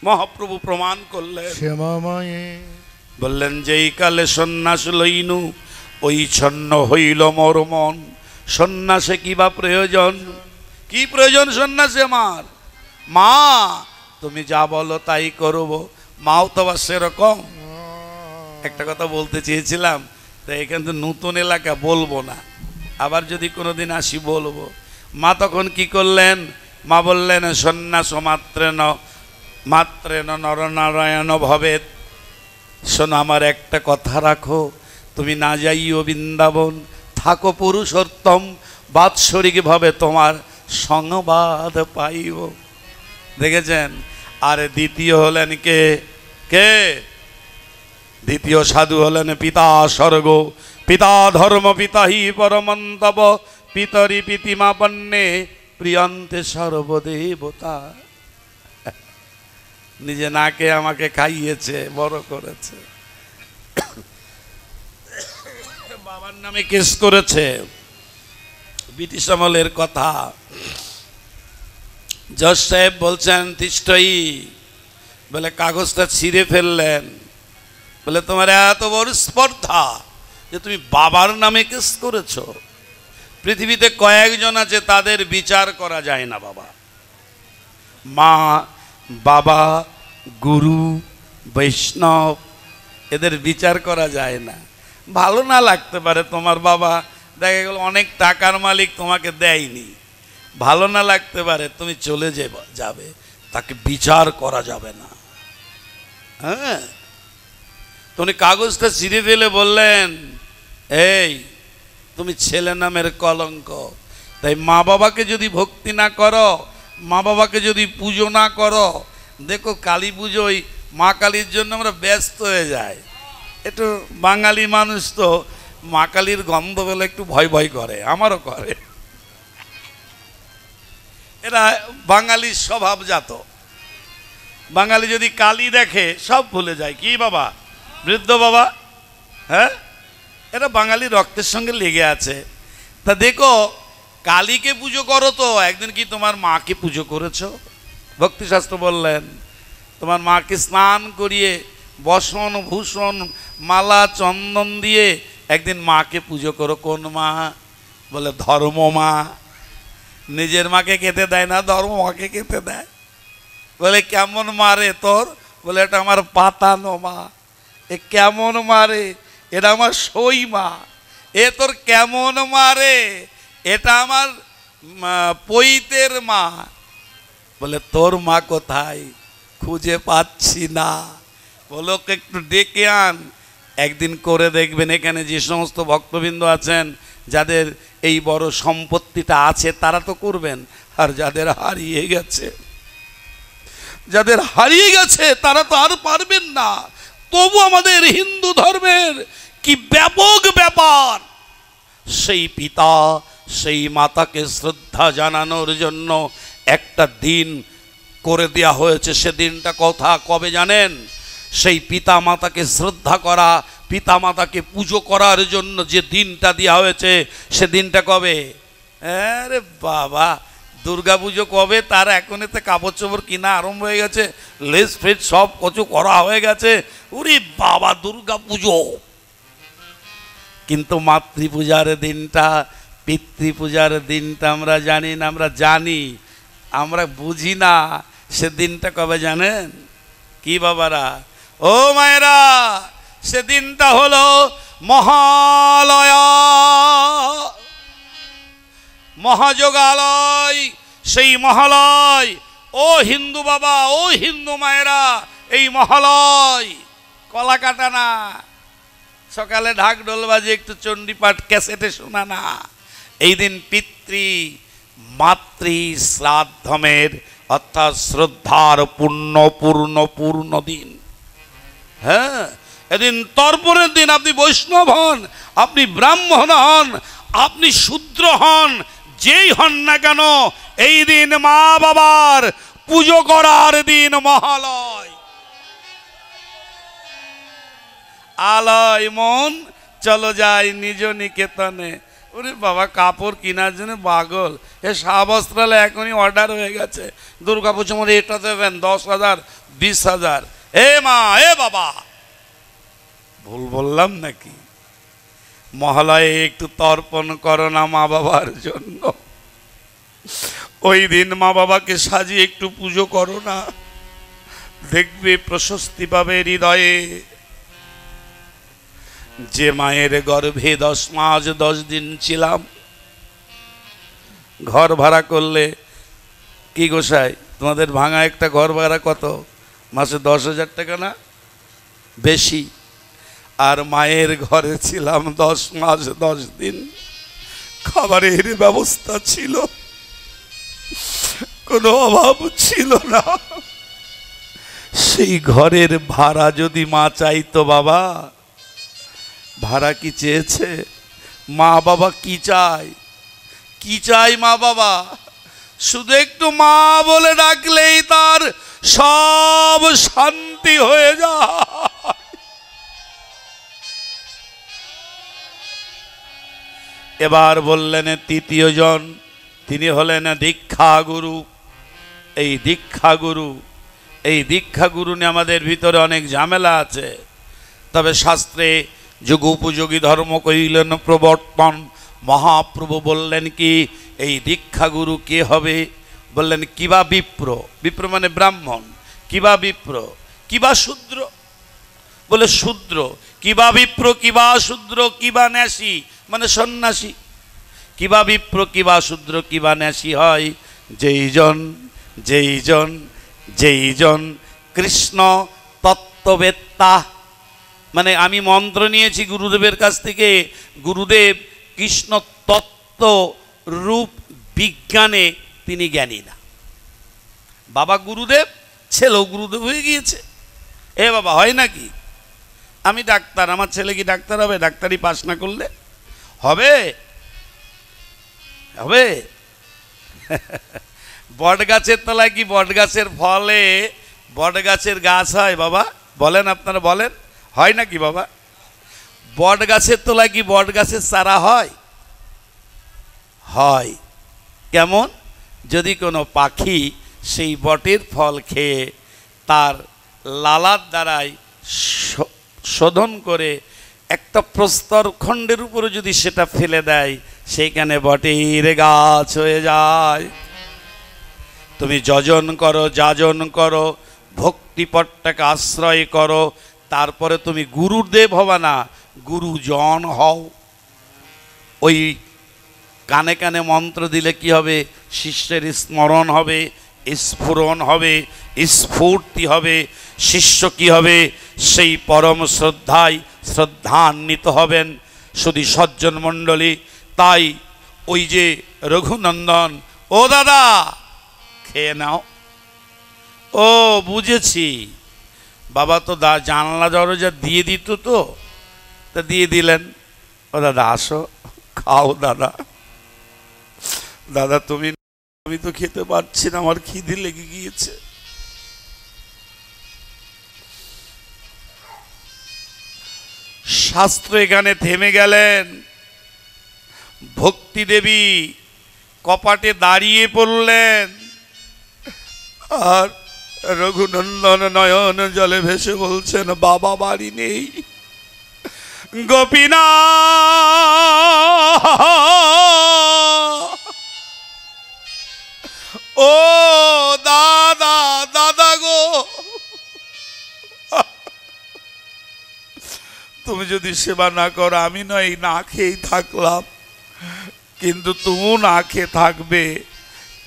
মহাপ্রভু প্রমাণ করলেন, শ্যামা মায়ে বললেন যেই কালে সন্ন্যাস লইনু ওই ছন্ন হইল মোর মন। সন্ন্যাসে কি বা প্রয়োজন? কি প্রয়োজন সন্ন্যাসে আমার? মা তুমি যা বলো তাই করব। মাও তো আবার সেরকম। একটা কথা বলতে চেয়েছিলাম, তাই এখান থেকে নতুন এলাকা বলবো না, আবার যদি কোনোদিন আসি বলবো। মা তখন কি করলেন? মা বললেন সন্ন্যাস মাত্রেন নরনারায়ণ ভবেত। শোনো আমার একটা কথা রাখো, তুমি না যাইও বৃন্দাবন, থাকো পুরুষোত্তম, বাৎসরিক ভাবে তোমার সংবাদ পাইব। দেখেছেন? আর দ্বিতীয় হলেন কে? কে দ্বিতীয় সাধু হলেন পিতা স্বর্গ, পিতা ধর্ম, পিতা হি পরমন্তব, পিতরি পিতিমাপন্নে প্রিয়ন্তে সর্বদেবতা। নিজে নাকে আমাকে খাইয়েছে, বড় করেছে, বাবার নামে কেস করেছে। ব্রিটিশ আমলের কথা। জজ সাহেব বলছেন তিষ্ঠই, বলে কাগজটা ছিঁড়ে ফেললেন, বলে তোমার এত বড় স্পর্ধা যে তুমি বাবার নামে কেস করেছ। পৃথিবীতে কয়েকজন আছে তাদের বিচার করা যায় না বাবা। মা, বাবা, গুরু, বৈষ্ণব, এদের বিচার করা যায় না। ভালো না লাগতে পারে তোমার বাবা, দেখা গেল অনেক টাকার মালিক, তোমাকে দেয়নি, ভালো না লাগতে পারে, তুমি চলে যাবে, তাকে বিচার করা যাবে না। হ্যাঁ, তুমি কাগজটা ছিঁড়ে ফেলে বললেন এই তুমি ছেলে নামের কলঙ্ক। তাই মা বাবাকে যদি ভক্তি না করো, মা বাবাকে যদি পুজো না করো, দেখো কালী পুজোয় মা কালীর জন্য আমরা ব্যস্ত হয়ে যাই। একটু বাঙালি মানুষ তো মা কালীর গন্ধ পেলে একটু ভয় ভয় করে, আমারও করে। এরা বাঙালির স্বভাবজাত। বাঙালি যদি কালী দেখে সব ভুলে যায়। কি বাবা, বৃদ্ধ বাবা? হ্যাঁ, এরা বাঙালি রক্তের সঙ্গে লেগে আছে। তা দেখো, কালীকে পুজো করো তো একদিন কি তোমার মাকে পুজো করেছো? ভক্তিশাস্ত্র বললেন তোমার মাকে স্নান করিয়ে বসন ভূষণ মালা চন্দন দিয়ে একদিন মাকে পুজো করো। কোন মা? বলে ধর্ম মা। নিজের মাকে খেতে দেয় না, ধর্ম মাকে খেতে দেয়। বলে কেমন মারে তোর? বলে এটা আমার পাতানো মা। এ কেমন মারে? এটা আমার সই মা। এ তোর কেমন মারে? এটা আমার পৈতের মা। বলে তোর মা কোথায়? খুঁজে পাচ্ছি না। বলো ওকে একটু ডেকে আন, একদিন করে দেখবেন এখানে যে সমস্ত ভক্তবৃন্দ আছেন যাদের এই বড় সম্পত্তিটা আছে তারা তো করবেন, আর যাদের হারিয়ে গেছে, যাদের হারিয়ে গেছে তারা তো আর পারবেন না। তবু আমাদের হিন্দু ধর্মের কি ব্যাপক ব্যাপার, সেই পিতা সেই মাতাকে শ্রদ্ধা জানানোর জন্য একটা দিন করে দেওয়া হয়েছে। সে দিনটা কথা কবে জানেন? সেই পিতা মাতাকে শ্রদ্ধা করা, পিতা মাতাকে পুজো করার জন্য যে দিনটা দেওয়া হয়েছে সে দিনটা কবে? আরে বাবা, দুর্গা পুজো কবে? তার এখনতে কাপড় চোপড় কিনা আরম্ভ হয়ে গেছে, লেস ফেট সব কিছু করা হয়ে গেছে। ওরে বাবা, দুর্গা পুজো। কিন্তু মাতৃপূজার দিনটা, পিতৃপূজার দিনটা আমরা জানি না। আমরা জানি, আমরা বুঝি না সে দিনটা কবে জানেন? কি বাবারা, ও মায়েরা, সেদিনটা হলো মহালয়া, মহাযোগালয়। সেই মহালয়, ও হিন্দু বাবা, ও হিন্দু মায়েরা, এই মহালয় কলা কাটা না, সকালে ঢাক ঢোল বাজে একটু চণ্ডীপাঠ ক্যাসেটে শোনা না। এই দিন পিতৃ মাতৃ শ্রাদ্ধমের অর্থাৎ শ্রদ্ধার পূর্ণ দিন। হ্যাঁ, এদিন তর্পণের দিন। আপনি বৈষ্ণব হন, আপনি ব্রাহ্মণ হন, আপনি শূদ্র হন, যেই হন না কেন, এই দিন মা বাবার পুজো করার দিন মহালয়। আলয় মন চলো যাই নিজ নিকেতনে, ওরে বাবা, কাপড় কেনার জন্য পাগল। এ শাহ বস্ত্রালয় এখনই অর্ডার হয়ে গেছে, দুর্গা পুজোর মধ্যে এটা দেবেন 10,000 20,000। এ মা, এ বাবা, ভুল বললাম নাকি? মহালয়ে একটু তর্পণ করো না মা বাবার জন্য। ওই দিন মা বাবাকে সাজিয়ে একটু পুজো করো না, দেখবে প্রশস্তি পাবে হৃদয়ে। যে মায়ের গর্ভে 10 মাস 10 দিন ছিলাম, ঘর ভাড়া করলে কি গোসাই, তোমাদের ভাঙা একটা ঘর ভাড়া কত? মাসে 10,000 টাকা না বেশি? আর মায়ের ঘরে ছিলাম 10 মাস 10 দিন, খাবারের ব্যবস্থা ছিল, কোনো অভাব ছিল না। সেই ঘরের ভাড়া যদি মা চাইতো, বাবা ভাড়া কি চেয়েছে? মা বাবা কি চায়? কি চাই মা বাবা? শুধু একটু মা বলে ডাকলেই তার সব শান্তি হয়ে যায়। এবার বললেন তৃতীয় জন, তিনি হলেন দীক্ষা গুরু। এই দীক্ষা গুরু নিয়ে আমাদের ভিতরে অনেক ঝামেলা আছে। তবে শাস্ত্রে যুগোপযোগী ধর্ম করিলেন প্রবর্তন। মহাপ্রভু বললেন কি, এই দীক্ষা গুরু কে হবে? বললেন কিবা বিপ্র, বিপ্র মানে ব্রাহ্মণ, কিবা বিপ্র, কিবা শূদ্র। বলে শূদ্র, কিবা বিপ্র, কিবা শূদ্র, কিবা ন্যাসী মানে সন্ন্যাসী। কিবা বিপ্র, কিবা শূদ্র, কিবা ন্যাসী হয় যেইজন কৃষ্ণ তত্ত্ববেত্তা। মানে আমি মন্ত্র নিয়েছি গুরুদেবের কাছ থেকে, গুরুদেব কৃষ্ণ তত্ত্ব রূপ বিজ্ঞানে তিনি জ্ঞানী না। বাবা গুরুদেব, ছেলেও গুরুদেব হয়ে গিয়েছে। এ বাবা, হয় নাকি? আমি ডাক্তার, আমার ছেলে কি ডাক্তার হবে? ডাক্তারি পাস না করলে হবে? হবে? বট গাছের তলায় কি বট গাছের ফলে বট গাছের গাছ হয়? বাবা বলেন, আপনারা বলেন, হয় নাকি বাবা? বট গাছের তলায় কি বট গাছের চারা হয়? হয়। কেমন? যদি কোনো পাখি সেই বটের ফল খেয়ে তার লালার দ্বারাই শোধন করে একটা প্রস্তর খণ্ডের উপরে যদি সেটা ফেলে দেয়, সেইখানে বটের গাছ হয়ে যায়। তুমি যজন করো, যাজন করো, ভক্তিপটটাকে আশ্রয় করো, তারপরে তুমি গুরুদেব হবা না, গুরুজন হও। ওই কানে কানে মন্ত্র দিলে কি হবে? শিষ্যের স্মরণ হবে, স্ফুরণ হবে, স্ফূর্তি হবে। শিষ্য কি হবে? সেই পরম শ্রদ্ধান্বিত হবেন। শুধু সজ্জন মণ্ডলী, তাই ওই যে রঘুনন্দন, ও দাদা খেয়ে নাও। ও বুঝেছি, বাবা তো জানলা দরজা দিয়ে দিত, তো তা দিয়ে দিলেন। ও দাদা আসো, খাও দাদা। দাদা তুমি, আমি তো খেতে পারছি না, আমার খিদে লেগে গিয়েছে। শাস্ত্র এখানে থেমে গেলেন। ভক্তি দেবী কপাটে দাঁড়িয়ে পড়লেন, আর রঘুনন্দন নয়ন জলে ভেসে বলছেন, বাবা বাড়ি নেই। গোপীনা ও দাদা, দাদা গো, তুমি যদি সেবা না করো, আমি নয় না খেয়েই থাকলাম, কিন্তু তুমিও না খেয়ে থাকবে।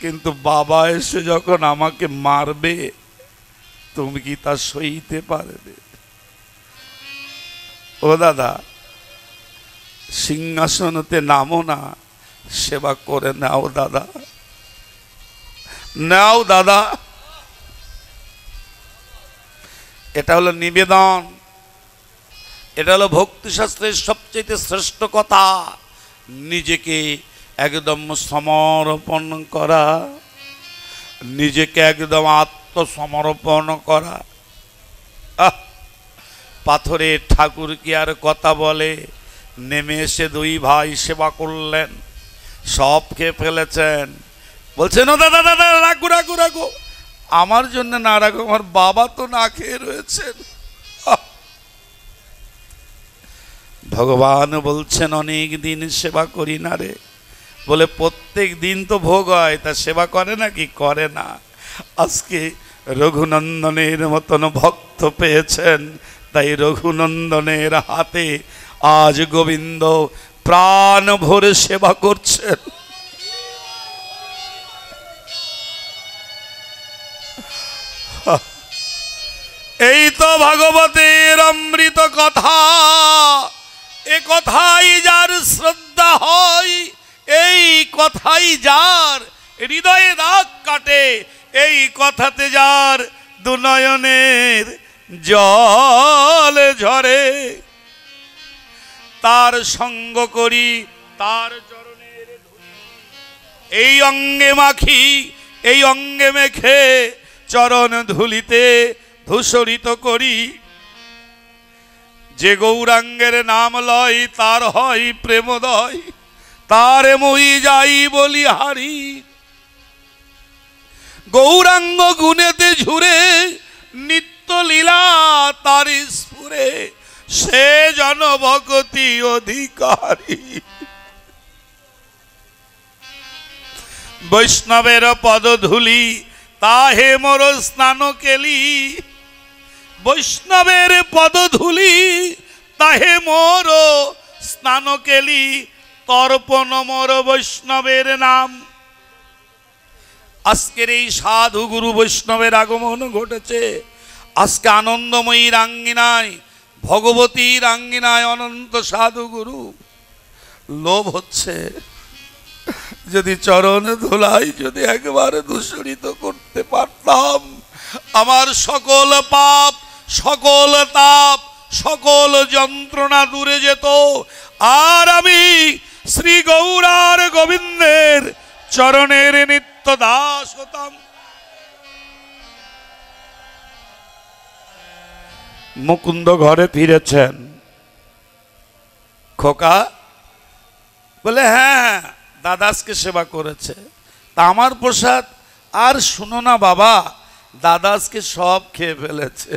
কিন্তু বাবা এসে যখন আমাকে মারবে, তুমি কি তা সইতে পারবে? ও দাদা, সিংহাসনতে নামো না, সেবা করে নাও দাদা, নাও দাদা। এটা হলো নিবেদন, এটা হলো ভক্তিশাস্ত্রের সবচেয়ে শ্রেষ্ঠ কথা। নিজেকে একদম সমর্পণ করা, নিজেকে একদম আত্মসমর্পণ করা। পাথরের ঠাকুর কি আর কথা বলে? নেমে এসে দুই ভাই সেবা করলেন, সব খেয়ে ফেলেছেন। বলছেন, ও দাদা দাদা রাখো রাখো রাখো, আমার জন্য না রাখো, আমার বাবা তো না খেয়ে রয়েছেন। ভগবান বলছেন, অনেক দিন সেবা করি না রে। বলে, প্রত্যেক দিন তো ভোগ হয়, তা সেবা করে না কি? করে না। আজকে রঘুনন্দনের মতন ভক্ত পেয়েছেন, তাই রঘুনন্দনের হাতে আজ গোবিন্দ প্রাণ ভরে সেবা করছেন। এই তো ভাগবতের অমৃত কথা। এ কথাই যার শ্রদ্ধা হয়, এই কথাই যার হৃদয়ে দাগ কাটে, এই কথাতে যার দুনয়নের জল ঝরে, তার সঙ্গ করি, তার চরণের ধুলি এই অঙ্গে মাখি, এই অঙ্গে মেখে চরণ ধুলিতে ধূসরিত করি। যে গৌরাঙ্গের নাম লয়, তার হয় প্রেমোদয়, তারে মই যাই বলি হারি। গৌরাঙ্গ গুণেতে ঝুরে, নিত্য লীলা তার স্ফুরে, সে জন ভগতি অধিকারী। বৈষ্ণবের পদধূলি তাহে মোর স্নান কেলি, বৈষ্ণবের পদধূলি তাহে মোর স্নান কেলি, তর্পণ মোর বৈষ্ণবের নাম। আজকের এই সাধু গুরু বৈষ্ণবের আগমন ঘটেছে। আজকে আনন্দময়ীর আঙ্গিনায়, ভগবতীর আঙ্গিনায় অনন্ত সাধু গুরু। লোভ হচ্ছে, যদি চরণ ধুলাই যদি একবারে দূষিত করতে পারতাম, আমার সকল পাপ, সকল তাপ, সকল যন্ত্রণা দূরে যেত, আর আমি শ্রী গৌরার গোবিন্দের চরণের নিত্য দাস হতাম। মুকুন্দ ঘরে ফিরেছেন। খোকা বলে, হ্যাঁ দাদাসকে সেবা করেছে, তা আমার প্রসাদ আর শুনো না বাবা, দাদাসকে সব খেয়ে ফেলেছে।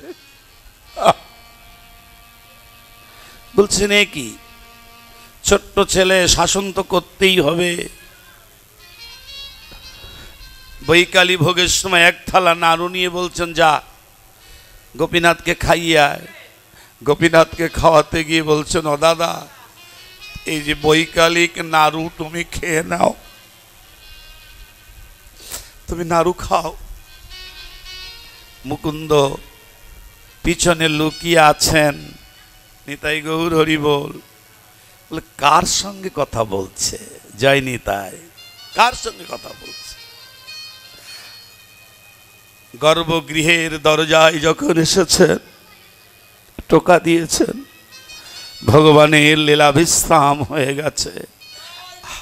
বলছেন, এ কি? ছোট্ট ছেলে, শাসন তো করতেই হবে। বৈকালী ভোগের সময় এক থালা নাড়ু নিয়ে বলছেন, যা গোপীনাথকে খাইয়ে আয়। গোপীনাথকে খাওয়াতে গিয়ে বলছেন, ও দাদা, এই যে বৈকালিক নাড়ু তুমি খেয়ে নাও, তুমি নাড়ু খাও। মুকুন্দ পিছনে লুকিয়ে আছেন। নিতাই গৌর হরি বল। বলে, কার সঙ্গে কথা বলছে? জয় নিতাই, কার সঙ্গে কথা বলছে? গর্ভগৃহের দরজায় যখন এসেছেন, টোকা দিয়েছেন, ভগবানের লীলা বিশ্রাম হয়ে গেছে।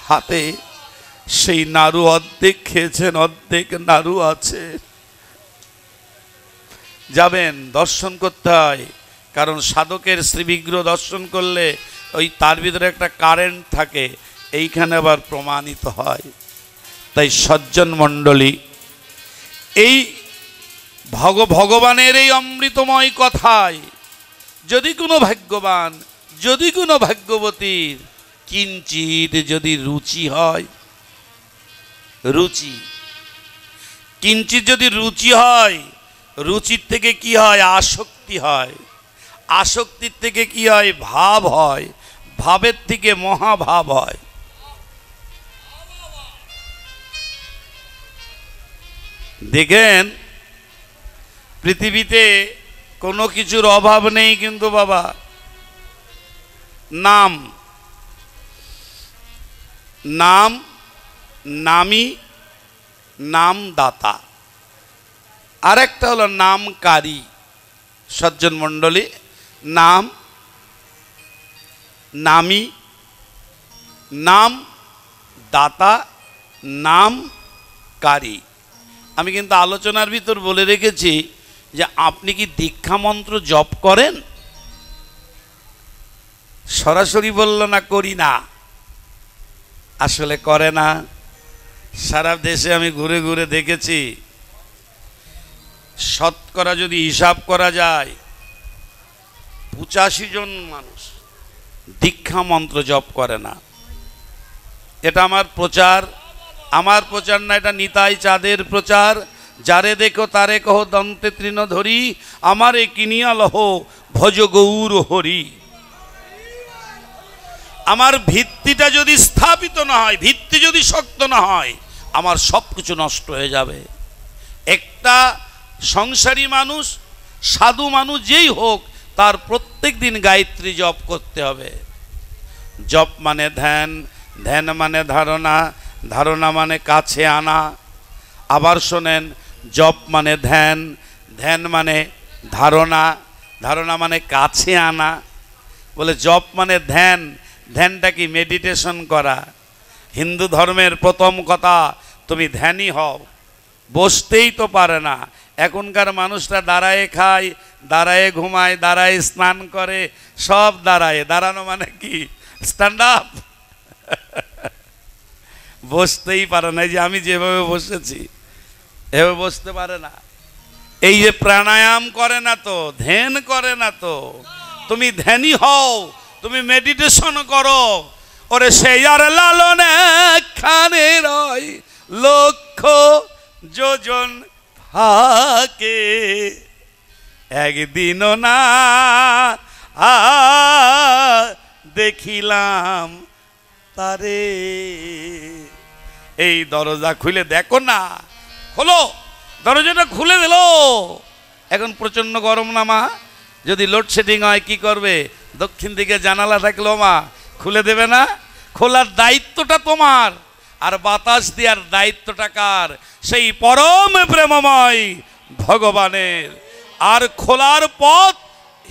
হাতে সেই নাড়ু অর্ধেক খেয়েছেন, অর্ধেক নাড়ু আছে। যাবেন, দর্শন করতে হয়, কারণ সাধকের শ্রীবিগ্রহ দর্শন করলে ওই তার ভিতরে একটা কারেন্ট থাকে, এইখানে আবার প্রমাণিত হয়। তাই সজ্জন মণ্ডলী, এই ভগবানের এই অমৃতময় কথায় যদি কোনো ভাগ্যবান, যদি কোনো ভাগ্যবতীর কিঞ্চিত যদি রুচি হয়, রুচি কিঞ্চিত যদি রুচি হয়, রুচির থেকে কি হয়? আসক্তি হয়। আসক্তির থেকে কি হয়? ভাব হয়। ভাবের থেকে মহাভাব হয়। দেখেন, পৃথিবীতে কোনো কিছুর অভাব নেই, কিন্তু বাবা নাম, নাম, নামী, নামদাতা, আর একটা হলো নামকারী। সজ্জন মণ্ডলী, নাম, নামী, নাম দাতা, নামকারী। আমি কিন্তু আলোচনার ভিতর বলে রেখেছি যে আপনি কি দীক্ষা মন্ত্র জপ করেন? সরাসরি বলল না করি না, আসলে করে না। সারা দেশে আমি ঘুরে ঘুরে দেখেছি, শতকরা যদি হিসাব করা যায় 85 জন মানুষ দীক্ষা মন্ত্র জপ করে না। এটা আমার প্রচার না, এটা নিতাই চাঁদের প্রচার। যারে দেখো তারে কহ দন্তে তৃণ ধরি, আমারে কিনিয়া লহ ভজ গৌর হরি। আমার ভিত্তিটা যদি স্থাপিত না হয়, ভিত্তি যদি শক্ত না হয়, আমার সব কিছু নষ্ট হয়ে যাবে। একটা সংসারী মানুষ, সাধু মানুষ যেই হোক, তার প্রত্যেক দিন গায়ত্রী জপ করতে হবে। জপ মানে ধ্যান, ধ্যান মানে ধারণা, ধারণা মানে কাছে আনা। আবার শোনেন, জপ মানে ধ্যান, ধ্যান মানে ধারণা, ধারণা মানে কাছে আনা। বলে জপ মানে ধ্যান, ধ্যানটা কি মেডিটেশন করা? হিন্দু ধর্মের প্রথম কথা, তুমি ধ্যানী হও। বসতেই তো পারে না। এখনকার মানুষরা দাঁড়ায় খায়, দাঁড়ায় ঘুমায়, দাঁড়ায় স্নান করে, সব দাঁড়ায়। দাঁড়ানো মানে কি? Stand up. বসতেই পারে না। এই যে আমি যেভাবে বসেছি, এভাবে বসতে পারে না। এই যে প্রাণায়াম করে না তো, ধ্যান করে না তো। তুমি ধ্যানী হও, তুমি মেডিটেশন করো। ওরে সেই আর লালনে খানে রয় লক্ষ যোজন থাকে, একদিনও না দেখিলাম তারে। এই দরজা খুলে দেখো না, হলো দরজাটা খুলে দিল। এখন প্রচন্ড গরম না মা? যদি লোডশেডিং হয় কি করবে? দক্ষিণ দিকে জানালা থাকলো মা খুলে দেবে না? খোলার দায়িত্বটা তোমার, আর বাতাস দেওয়ার দায়িত্বটা কার? সেই পরম প্রেমময় ভগবানের। আর খোলার পথ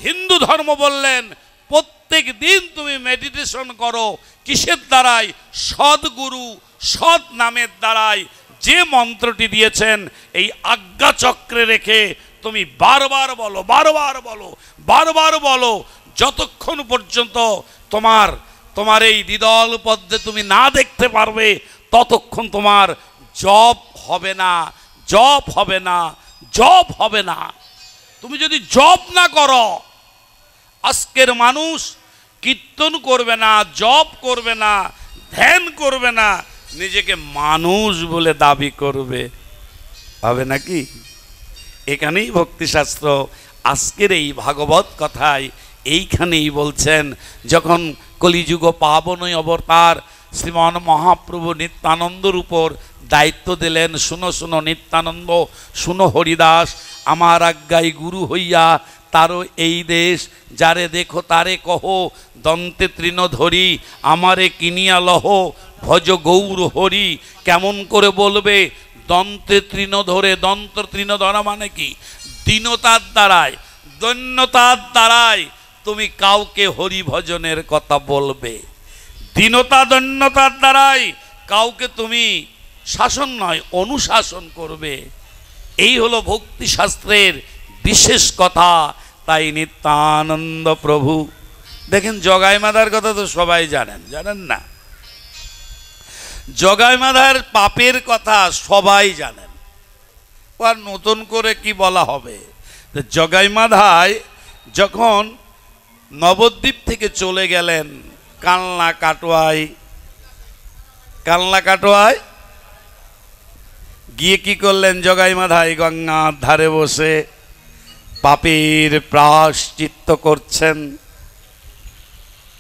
হিন্দু ধর্ম বললেন প্রত্যেক দিন তুমি মেডিটেশন করো। কিসের দ্বারাই? সদ্গুরু, সৎ নামের দ্বারাই। যে মন্ত্রটি দিয়েছেন এই আজ্ঞা চক্রে রেখে তুমি বারবার বলো, বারবার বলো, বারবার বলো, যতক্ষণ পর্যন্ত তোমার এই দ্বিদল পদ্মে তুমি না দেখতে পারবে, ততক্ষণ তোমার জপ হবে না, জপ হবে না, জপ হবে না। তুমি যদি জপ না করো, আজকের মানুষ কীর্তন করবে না, জপ করবে না, ধ্যান করবে না, নিজেকে মানুষ বলে দাবি করবে। হবে নাকি? এখানেই ভক্তিশাস্ত্র আজকের এই ভাগবত কথায় এইখানেই বলছেন, যখন কলিযুগ পাবন অবতার শ্রীমান মহাপ্রভু নিত্যানন্দর উপর দায়িত্ব দিলেন, শুনো শুনো নিত্যানন্দ, শুনো হরিদাস, আমার আজ্ঞায় গুরু হইয়া তারও এই দেশ, যারে দেখো তারে কহ দন্তে তৃণ ধরি, আমারে কিনিয়া লহ ভজ গৌর হরি। কেমন করে বলবে? দন্তে তৃণ ধরে। দন্ত তৃণ ধরা মানে কি? দীনতার দ্বারায়, দৈন্যতার দ্বারায় তুমি কাউকে হরি ভজনের কথা বলবে। দীনতা দৈন্যতার দ্বারাই কাউকে তুমি শাসন নয়, অনুশাসন করবে। এই হলো ভক্তিশাস্ত্রের বিশেষ কথা। তাই নিত্যানন্দ প্রভু দেখেন, জগাই মাদার কথা তো সবাই জানেন, জানেন না? জগাই মাদার পাপের কথা সবাই জানেন, আর নতুন করে কি বলা হবে? জগাই মাধায় যখন নবদ্বীপ থেকে চলে গেলেন কালনা কাটোয়ায় গিয়ে কি করলেন? জগাই মাধায় গঙ্গার ধারে বসে পাপের প্রায়শ্চিত্ত করছেন।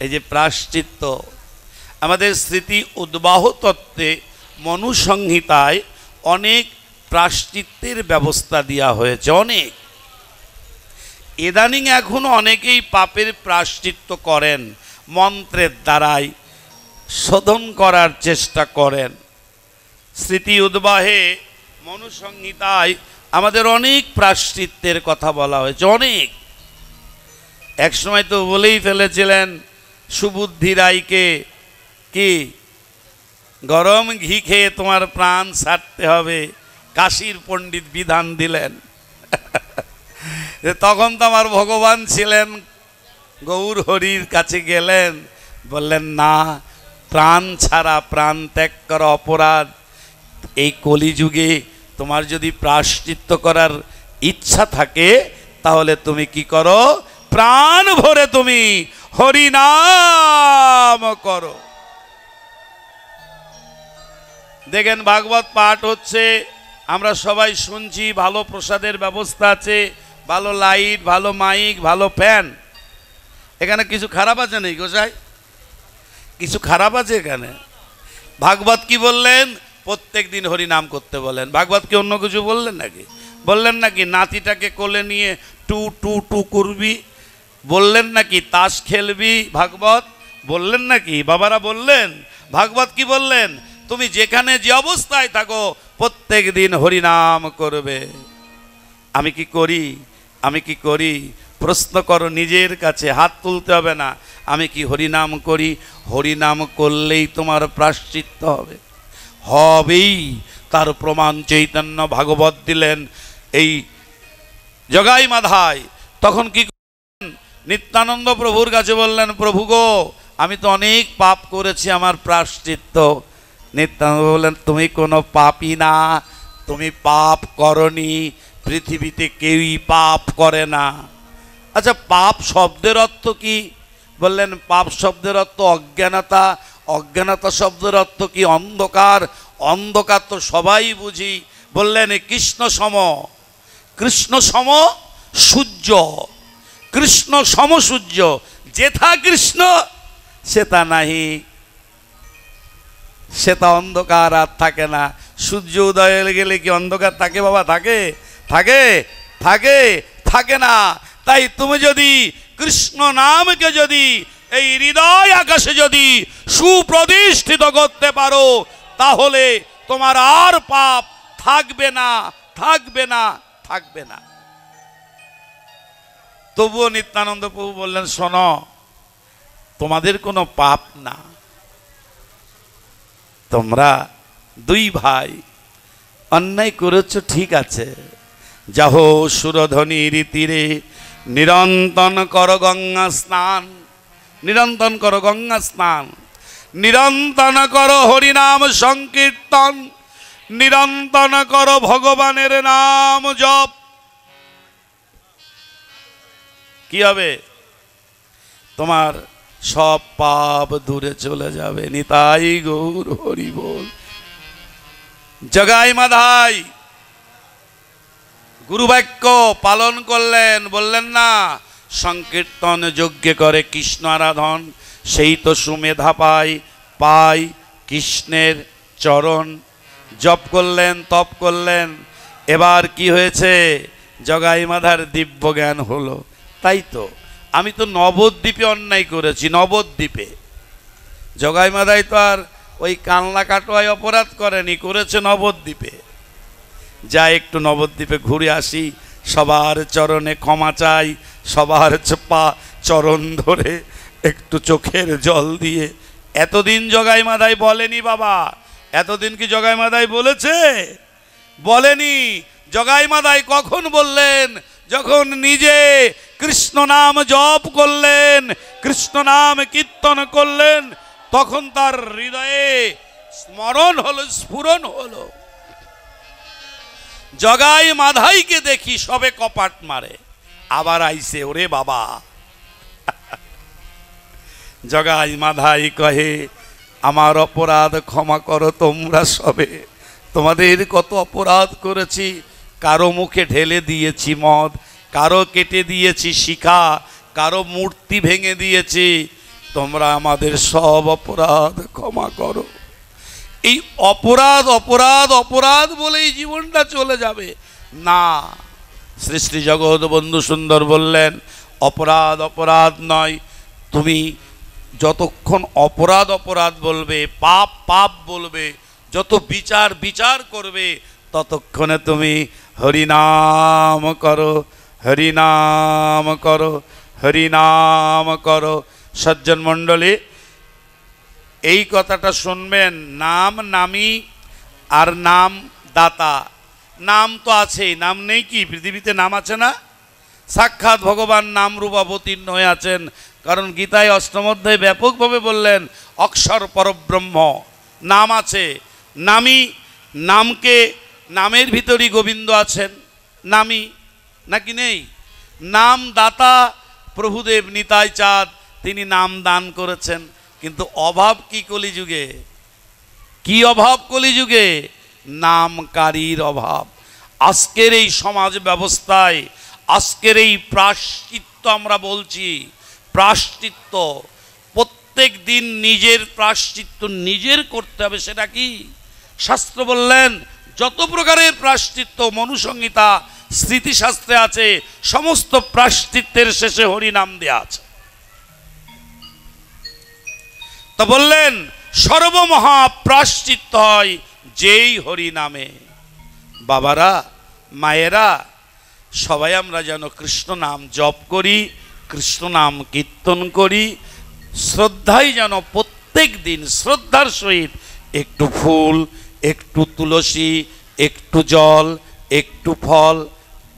এই যে প্রায়শ্চিত্ত, আমাদের স্মৃতি উদ্বাহ তত্ত্বে মনুসংহিতায় অনেক প্রায়শ্চিত্তের ব্যবস্থা দেওয়া হয়েছে, অনেক। ইদানিং এখনো অনেকেই পাপের প্রায়শ্চিত্ত করেন, মন্ত্রের দ্বারাই শোধন করার চেষ্টা করেন। স্মৃতি উদ্বাহে মনুসংহিতায় আমাদের অনেক প্রায়শ্চিত্তের কথা বলা হয়েছে, অনেক। একসময় তো বলেই ফেলেছিলেন সুবুদ্ধি রায়কে, কি গরম ঘি খেয়ে তোমার প্রাণ ছাড়তে হবে, কাশীর পণ্ডিত বিধান দিলেন। তখন তো আমার ভগবান ছিলেন গৌর হরির কাছে গেলেন, বললেন না, প্রাণ ছাড়া প্রাণ ত্যাগ করা অপরাধ। এই কলিযুগে তোমার যদি প্রায়শ্চিত্ত করার ইচ্ছা থাকে তাহলে তুমি কি করো, প্রাণ ভরে তুমি হরি নাম করো। দেখেন ভাগবত পাঠ হচ্ছে, আমরা সবাই শুনছি, ভালো প্রসাদের ব্যবস্থা আছে, ভালো লাইট, ভালো মাইক, ভালো ফ্যান। এখানে কিছু খারাপ আছে নাকি গোসাই? কিছু খারাপ আছে এখানে? ভাগবত কি বললেন? প্রত্যেক দিন হরি নাম করতে বলেন। ভাগবত কি অন্য কিছু বললেন নাকি? বললেন নাকি নাতিটাকে কোলে নিয়ে টু টু টু করবি? বললেন নাকি তাস খেলবি? ভাগবত বললেন নাকি? বাবারা বললেন? ভাগবত কি বললেন? তুমি যেখানে যে অবস্থায় থাকো প্রত্যেক দিন হরিনাম করবে। আমি কি করি? আমি কি করি? প্রশ্ন করো নিজের কাছে, হাত তুলতে হবে না। আমি কি হরিনাম করি? হরিনাম করলেই তোমার প্রায়শ্চিত্ত হবে, হবেই। তার প্রমাণ চৈতন্য ভাগবত দিলেন এই জগাই মাধায়। তখন কি করলেন? নিত্যানন্দ প্রভুর কাছে বললেন, প্রভু গো, আমি তো অনেক পাপ করেছি, আমার প্রায়শ্চিত্ত। নিত্যানন্দ বললেন, তুমি কোনো পাপী না, তুমি পাপ করনি, পৃথিবীতে কেউই পাপ করে না। আচ্ছা, পাপ শব্দের অর্থ কি? বললেন, পাপ শব্দের অর্থ অজ্ঞানতা। অজ্ঞানতা শব্দের অর্থ কি? অন্ধকার। অন্ধকার তো সবাই বুঝি। বললেন, কৃষ্ণ সম, কৃষ্ণ সম সূর্য, কৃষ্ণ সম সূর্য, যেথা কৃষ্ণ সেটা নাহি, সেটা অন্ধকার আর থাকে না। সূর্য উদয় হয়ে গেলে কি অন্ধকার থাকে বাবা? থাকে? থাকে? থাকে? থাকে না। তাই তুমি যদি কৃষ্ণ নামকে যদি এই হৃদয় আকাশে যদি সুপ্রতিষ্ঠিত করতে পারো তাহলে তোমার আর পাপ থাকবে না, থাকবে না, থাকবে না। তবুও নিত্যানন্দ প্রভু বললেন, শোনো, তোমাদের কোনো পাপ না। তোমরা দুই ভাই অন্যায় করেছো, ঠিক আছে, যাহ সুরধ্বনির তীরে নিরন্তন কর গঙ্গা স্নান, নিরন্তন কর গঙ্গা স্নান, নিরন্তন কর হরিনাম সংকীর্তন, নিরন্তন কর ভগবানের নাম জপ। কি হবে? তোমার সব পাপ দূরে চলে যাবে। নিতাই গৌর হরি বল। জগাই মাধাই গুরুবাক্য পালন করলেন। বললেন না, সংকীর্তন যজ্ঞে করে কৃষ্ণ আরাধন, সেই তো সুমেধা পায়, পায় কৃষ্ণের চরণ। জপ করলেন, তপ করলেন। এবার কি হয়েছে? জগাই মাধার দিব্য জ্ঞান হলো। তাই তো আমি তো নবদ্বীপে অন্যায় করেছি, নবদ্বীপে। জগাই মাধাই তো আর ওই কানলা কাটোয়ায় অপরাধ করেনি, করেছে নবদ্বীপে। যা একটু নবদ্বীপে ঘুরে আসি, সবার চরণে ক্ষমা চাই, সবার পা চরণ ধরে একটু চোখের জল দিয়ে। এতদিন জগাই মাধাই বলেনি বাবা, এতদিন কি জগাই মাধাই বলেছে? বলেনি। জগাই মাধাই কখন বললেন? যখন নিজে কৃষ্ণ নাম জপ করলেন, কৃষ্ণ নাম কীর্তন করলেন, তখন তার হৃদয়ে স্মরণ হলো, স্ফুরণ হলো। জগাই মাধাইকে দেখি সবে কপাট মারে, আবার আইছে, ওরে বাবা। জগাই মাধাই কহে, আমার অপরাধ ক্ষমা করো তোমরা সবে। তোমাদের কত অপরাধ করেছি, কারো মুখে ঢেলে দিয়েছি মদ, কারো কেটে দিয়েছি শিখা, কারো মূর্তি ভেঙে দিয়েছি। তোমরা আমাদের সব অপরাধ ক্ষমা করো। এই অপরাধ অপরাধ অপরাধ বলেই জীবনটা চলে যাবে না। শ্রী শ্রী জগৎ বন্ধু সুন্দর বললেন, অপরাধ অপরাধ নয়, তুমি যতক্ষণ অপরাধ অপরাধ বলবে, পাপ পাপ বলবে, যত বিচার বিচার করবে, ততক্ষণে তুমি হরিনাম করো, হরিনাম করো, হরিনাম করো। সজ্জন মণ্ডলী, এই কথাটা শুনবেন। নাম নামী আর নাম দাতা। নাম তো আছেই, নাম নেই কি? পৃথিবীতে নাম আছে না? সাক্ষাৎ ভগবান নামরূপ অবতীর্ণ হয়ে আছেন। কারণ গীতায় অষ্টম অধ্যায়ে ব্যাপকভাবে বললেন অক্ষর পরব্রহ্ম, নাম আছে, নামই, নামকে, নামের ভিতরই গোবিন্দ আছেন, নামই নাকি নেই? নাম দাতা প্রভুদেব নিতাই চাঁদ, তিনি নাম দান করেছেন। কিন্তু অভাব কি কলিযুগে? কি অভাব কলিযুগে? নামকারীর অভাব। আজকের এই সমাজ ব্যবস্থায়, আজকের এই প্রায়শ্চিত্ত, আমরা বলছি প্রায়শ্চিত্ত, প্রত্যেক দিন নিজের প্রায়শ্চিত্ত নিজের করতে হবে। সেটা কি? শাস্ত্র বললেন যত প্রকারের প্রায়শ্চিত্ত মনুসংহিতা স্মৃতিশাস্ত্রে আছে, সমস্ত প্রায়শ্চিত্তের শেষে হরিনাম দেয়া আছে। তা বললেন সর্বমহা প্রায়শ্চিত্ত হয় যেই হরিনামে। বাবারা, মায়েরা, সবাই আমরা যেন কৃষ্ণ নাম জপ করি, কৃষ্ণ নাম কীর্তন করি, শ্রদ্ধায় যেন প্রত্যেক দিন শ্রদ্ধার সহিত একটু ফুল, একটু তুলসী, একটু জল, একটু ফল।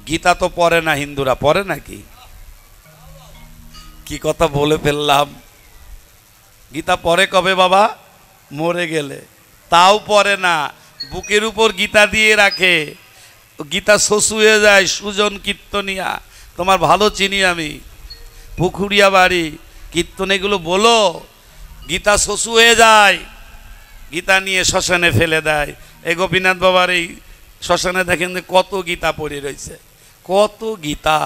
গীতা তো পড়ে না, হিন্দুরা পড়ে নাকি? কি কথা বলে ফেললাম। গীতা পড়ে কবে বাবা? মরে গেলে। তাও পড়ে না, বুকের উপর গীতা দিয়ে রাখে। গীতা শশু হয়ে যায়। সুজন কীর্তনিয়া, তোমার ভালো চিনি আমি, পুকুরিয়া বাড়ি, কীর্তন এগুলো বলো। গীতা শশু হয়ে যায়, গীতা নিয়ে শ্মশানে ফেলে দেয়। এই গোপীনাথ বাবার এই শ্মশানে দেখেন যে কত গীতা পড়ে রয়েছে, কত গীতা।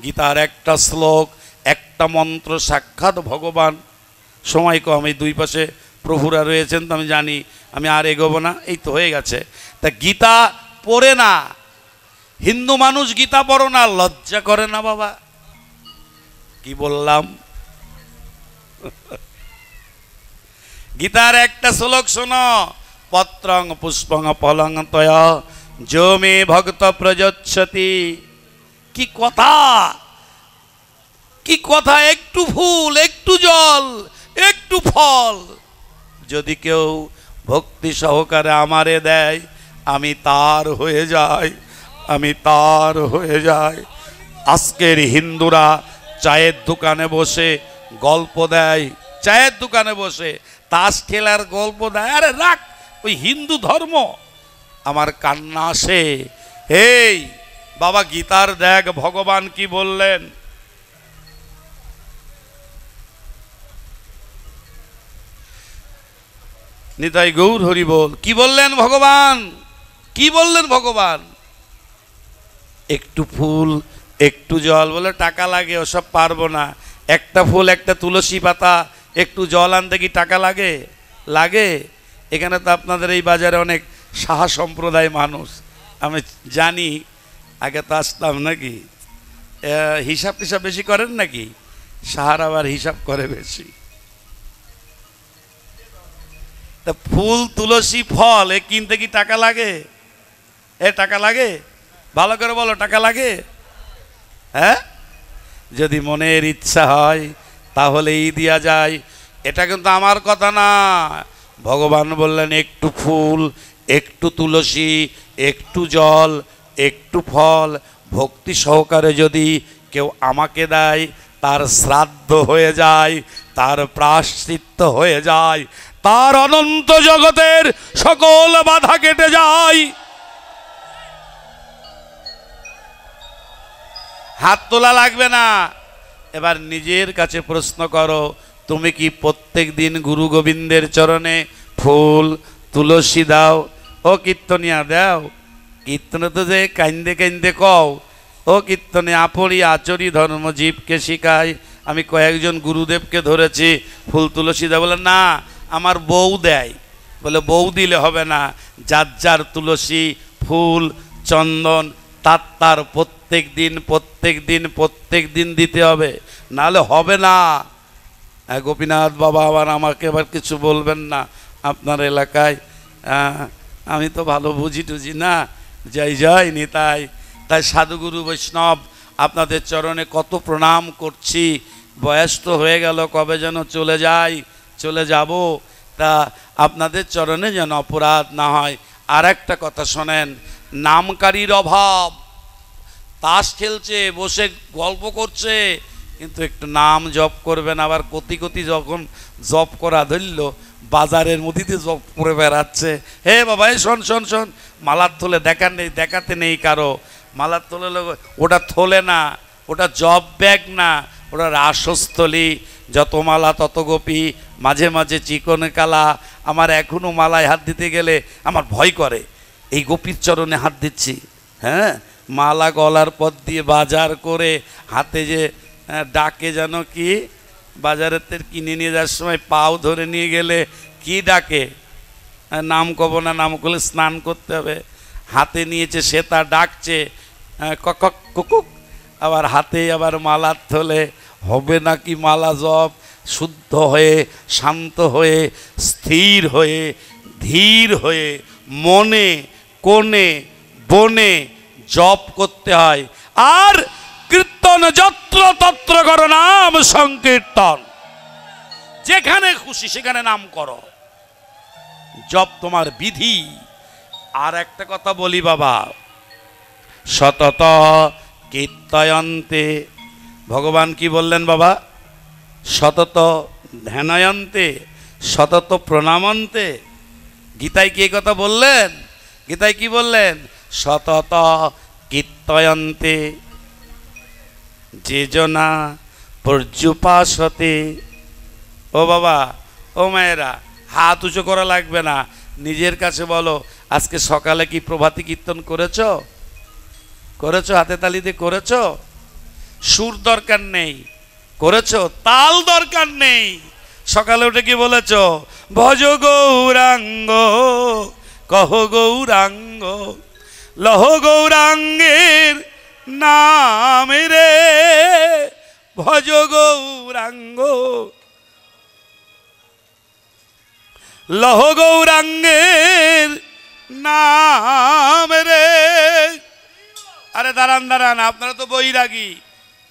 গীতার একটা শ্লোক, একটা মন্ত্র সাক্ষাৎ ভগবান। সময় কম, এই দুই পাশে প্রভুরা রয়েছেন তো আমি জানি, আমি আর এগোবো না, এই তো হয়ে গেছে। তা গীতা পড়ে না, হিন্দু মানুষ গীতা পড়ো না, লজ্জা করে না বাবা? কি বললাম? গীতার একটা শ্লোক শোনো, পত্রং পুষ্পং ফলং তয়া যো মে ভক্ত প্রযচ্ছতি। কি কথা, কি কথা! একটু ফুল, একটু জল, একটু ফল যদি কেউ ভক্তি সহকারে আমারে দেয়, আমি তার হয়ে যাই, আমি তার হয়ে যাই। আজকের হিন্দুরা চায়ের দোকানে বসে গল্প দেয়, চায়ের দোকানে বসে তাস খেলার গল্প দেয়। আরে রাখ, ওই হিন্দু ধর্ম। আমার কান্না আসে। এই বাবা, গীতার দেখ ভগবান কি বললেন। নিতাই গৌর হরি বল। কি বললেন ভগবান? কি বললেন ভগবান? একটু ফুল, একটু জল, বলে টাকা লাগে, ওসব পারবো না। একটা ফুল, একটা তুলসী পাতা, একটু জল আনতে কি টাকা লাগে? লাগে। এখানে তো আপনাদের এই বাজারে অনেক সাহা সম্প্রদায় মানুষ, আমি জানি। আগে তো আসতাম নাকি। হিসাব টিসাব বেশি করেন নাকি? সাহার আবার হিসাব করে বেশি। তা ফুল, তুলসী, ফল এ কিনতে কি টাকা লাগে? এ টাকা লাগে? ভালো করে বলো, টাকা লাগে? হ্যাঁ, যদি মনের ইচ্ছা হয় তাহলেই দিয়া যায়। এটা কিন্তু আমার কথা না, ভগবান বললেন একটু ফুল, একটু তুলসী, একটু জল, একটু ফল ভক্তি সহকারে যদি কেউ আমাকে দেয়, তার শ্রাদ্ধ হয়ে যায়, তার প্রায়শ্চিত্ত হয়ে যায়, তার অনন্ত জগতের সকল বাধা কেটে যায়। হাত তোলা লাগবে না। এবার নিজের কাছে প্রশ্ন করো, তুমি কি প্রত্যেক দিন গুরু গোবিন্দের চরণে ফুল, তুলসী দাও? ও কীর্তনিয়া দাও? কীর্তনে তো যে কান্দে কান্দে কও, ও কীর্তনে আপরি আচরি ধর্ম জীবকে শিখায়। আমি কয়েকজন গুরুদেবকে ধরেছি, ফুল তুলসী দাও, বলে না আমার বউ দেয়। বলে বউ দিলে হবে না, যার যার তুলসী, ফুল, চন্দন তার প্রত্যেক দিন প্রত্যেক দিন প্রত্যেক দিন দিতে হবে, নাহলে হবে না। গোপীনাথ বাবা আবার আমাকে এবার কিছু বলবেন না আপনার এলাকায়, আমি তো ভালো বুঝি টুঝি না। জয় জয় নিতাই। তাই সাধুগুরু বৈষ্ণব আপনাদের চরণে কত প্রণাম করছি। বয়স তো হয়ে গেল, কবে যেন চলে যাই, চলে যাব। তা আপনাদের চরণে যেন অপরাধ না হয়। আর একটা কথা শোনেন, নামকারীর অভাব, তাস খেলছে, বসে গল্প করছে, কিন্তু একটু নাম জপ করবেন। আবার কতি কতি যখন জপ করা ধরল, বাজারের মধ্যে জপ করে বেড়াচ্ছে। হে বাবা, এই শোন শোন শোন, মালার থলে দেখাতে নেই কারো। মালার থলে ওটা থলে না, ওটা জব ব্যাগ না, ওটা রাসস্থলী। যত মালা তত গোপী, মাঝে মাঝে চিকনে কালা। আমার এখনও মালায় হাত দিতে গেলে আমার ভয় করে। এই গোপীর চরণে হাত দিচ্ছি, হ্যাঁ, মালা গলার পথ দিয়ে বাজার করে হাতে যে ডাকে যেন কি, বাজারের কিনে নিয়ে যাওয়ার সময় পাও ধরে নিয়ে গেলে কি ডাকে, নাম কব না, নাম করলে স্নান করতে হবে। হাতে নিয়েছে, সে তা ডাকছে কক কুকুক, আবার হাতে আবার মালার থলে। হবে নাকি মালা জপ শুদ্ধ হয়ে, শান্ত হয়ে, স্থির হয়ে, ধীর হয়ে, মনে কোণে বনে জপ করতে হয়। আর কীর্তন যত্র তত্র কর নাম সংকীর্তন, যেখানে খুশি সেখানে নাম করো, জপ তোমার বিধি। আর একটা কথা বলি বাবা, সতত কীর্তয়ন্তে, ভগবান কি বললেন বাবা? সতত ধ্যানয়ন্তে, সতত প্রণামন্তে। গীতায় কি এই কথা বললেন? গীতায় কি বললেন? সতত কীর্তয়ন্তে যে জনা পর্যুপাসতে। ও বাবা, ও মায়েরা, হাত উঁচু করা লাগবে না, নিজের কাছে বলো, আজকে সকালে কি প্রভাতী কীর্তন করেছো? করেছো? হাতে তালি দিয়ে করেছো? সুর দরকার নেই, করেছো? তাল দরকার নেই। সকালে উঠে কি বলেছো? ভজ গৌরাঙ্গ, কহ গৌরাঙ্গ, লহ গৌরাঙ্গের নাম রে, ভজ গৌরাঙ্গ, লহ গৌরাঙ্গের নাম রে। আরে দাঁড়ান দাঁড়ান, আপনারা তো বৈরাগী,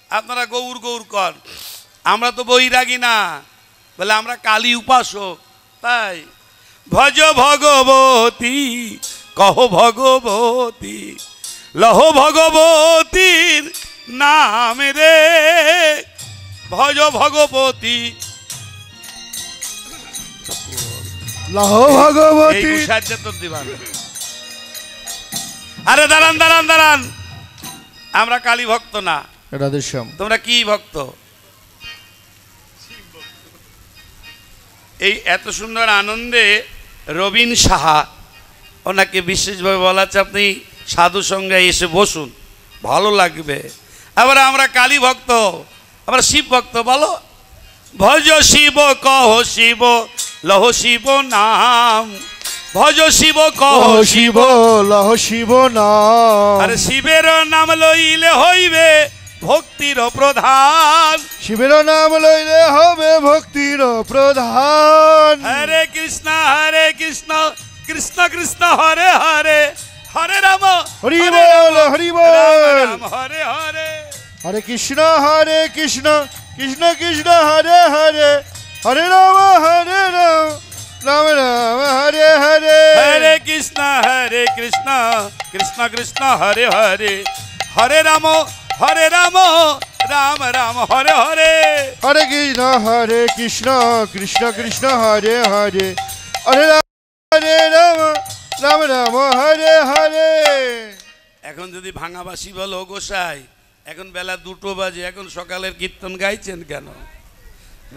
আপনারা গৌর গৌর কর, আমরা তো বৈরাগী না, বলে আমরা কালী উপাসক। তাই ভজ ভগবতী, কহ ভগবতী, লহ ভগবতীর নাম রে, ভজ ভগবতী, লহ ভগবতী। তোর দিবান। আরে দাঁড়ান দাঁড়ান দাঁড়ান, আমরা কালী ভক্ত না, রাধেশ্যাম। তোমরা কি ভক্ত? এই এত সুন্দর আনন্দে রবীন সাহা, ওনাকে বিশেষভাবে বলা আছে, আপনি সাধু সঙ্গে এসে বসুন, ভালো লাগবে। আবার আমরা কালী ভক্ত, আমরা শিব ভক্ত। বলো, ভজ শিব কহ শিব, লহ শিব নাম, ভজ শিব কহ শিব, লহ শিব নাম। আরে শিবের নাম লইলে হইবে ভক্তির প্রধান, শিবের নাম লইলে হবে ভক্তির প্রধান। হরে কৃষ্ণ কৃষ্ণ কৃষ্ণ হরে হরে, হরে রাম হরি বল, হরি বল, হরে হরে, হরে কৃষ্ণ কৃষ্ণ কৃষ্ণ হরে হরে, হরে রাম রাম রাম হরে হরে। হরে কৃষ্ণ কৃষ্ণ কৃষ্ণ হরে হরে, হরে রাম রাম রাম হরে হরে, হরে কৃষ্ণ কৃষ্ণ কৃষ্ণ হরে হরে, হরে রাম রাম রাম হরে হরে। এখন যদি ভাঙাবাসী বলো, গোসাই এখন বেলা 2টো বাজে, এখন সকালের কীর্তন গাইছেন কেন?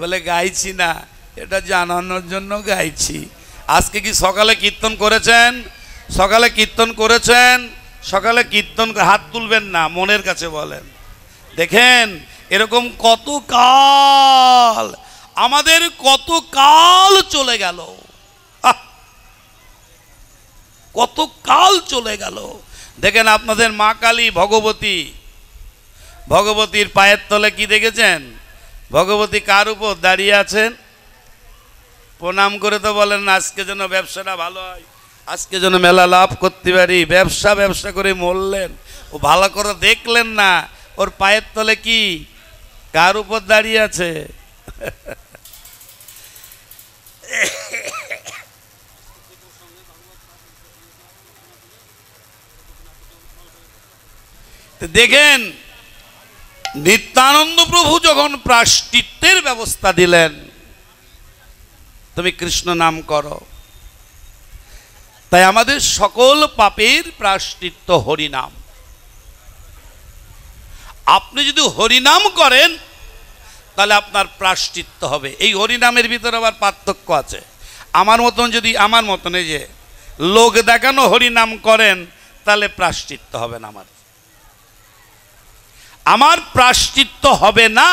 বলে গাইছি না, এটা জানানোর জন্য গাইছি। আজকে কি সকালে কীর্তন করেছেন? সকালে কীর্তন করেছেন? সকালে কীর্তন, হাত তুলবেন না, মনের কাছে বলেন। দেখেন এরকম কত কাল, আমাদের কত কাল চলে গেল, কত কাল চলে গেল। দেখেন আপনাদের মা কালী ভগবতী, ভগবতীর পায়ের তলে কি দেখেছেন? ভগবতী কার উপর দাঁড়িয়ে আছেন? প্রণাম করে তো বলেন না, আজকে যেন ব্যবসাটা ভালো হয়, আজকে যেন মেলা লাভ করতে পারি। ব্যবসা করে মরলেন, ও ভালো করে দেখলেন না ওর পায়ের তলে কি, কার উপর দাঁড়িয়ে আছে? তো দেখেন নিত্যানন্দ প্রভু যখন প্রায়শ্চিত্তের ব্যবস্থা দিলেন, তুমি কৃষ্ণ নাম করো, তাই আমাদের সকল পাপের প্রায়শ্চিত্ত হরিনাম। আপনি যদি হরিনাম করেন তাহলে আপনার প্রায়শ্চিত্ত হবে। এই হরিনামের ভিতরে আবার পার্থক্য আছে। আমার মতন এই যে লোক দেখানো হরিনাম করেন তাহলে প্রায়শ্চিত্ত হবে না। আমার প্রায়শ্চিত্ত হবে না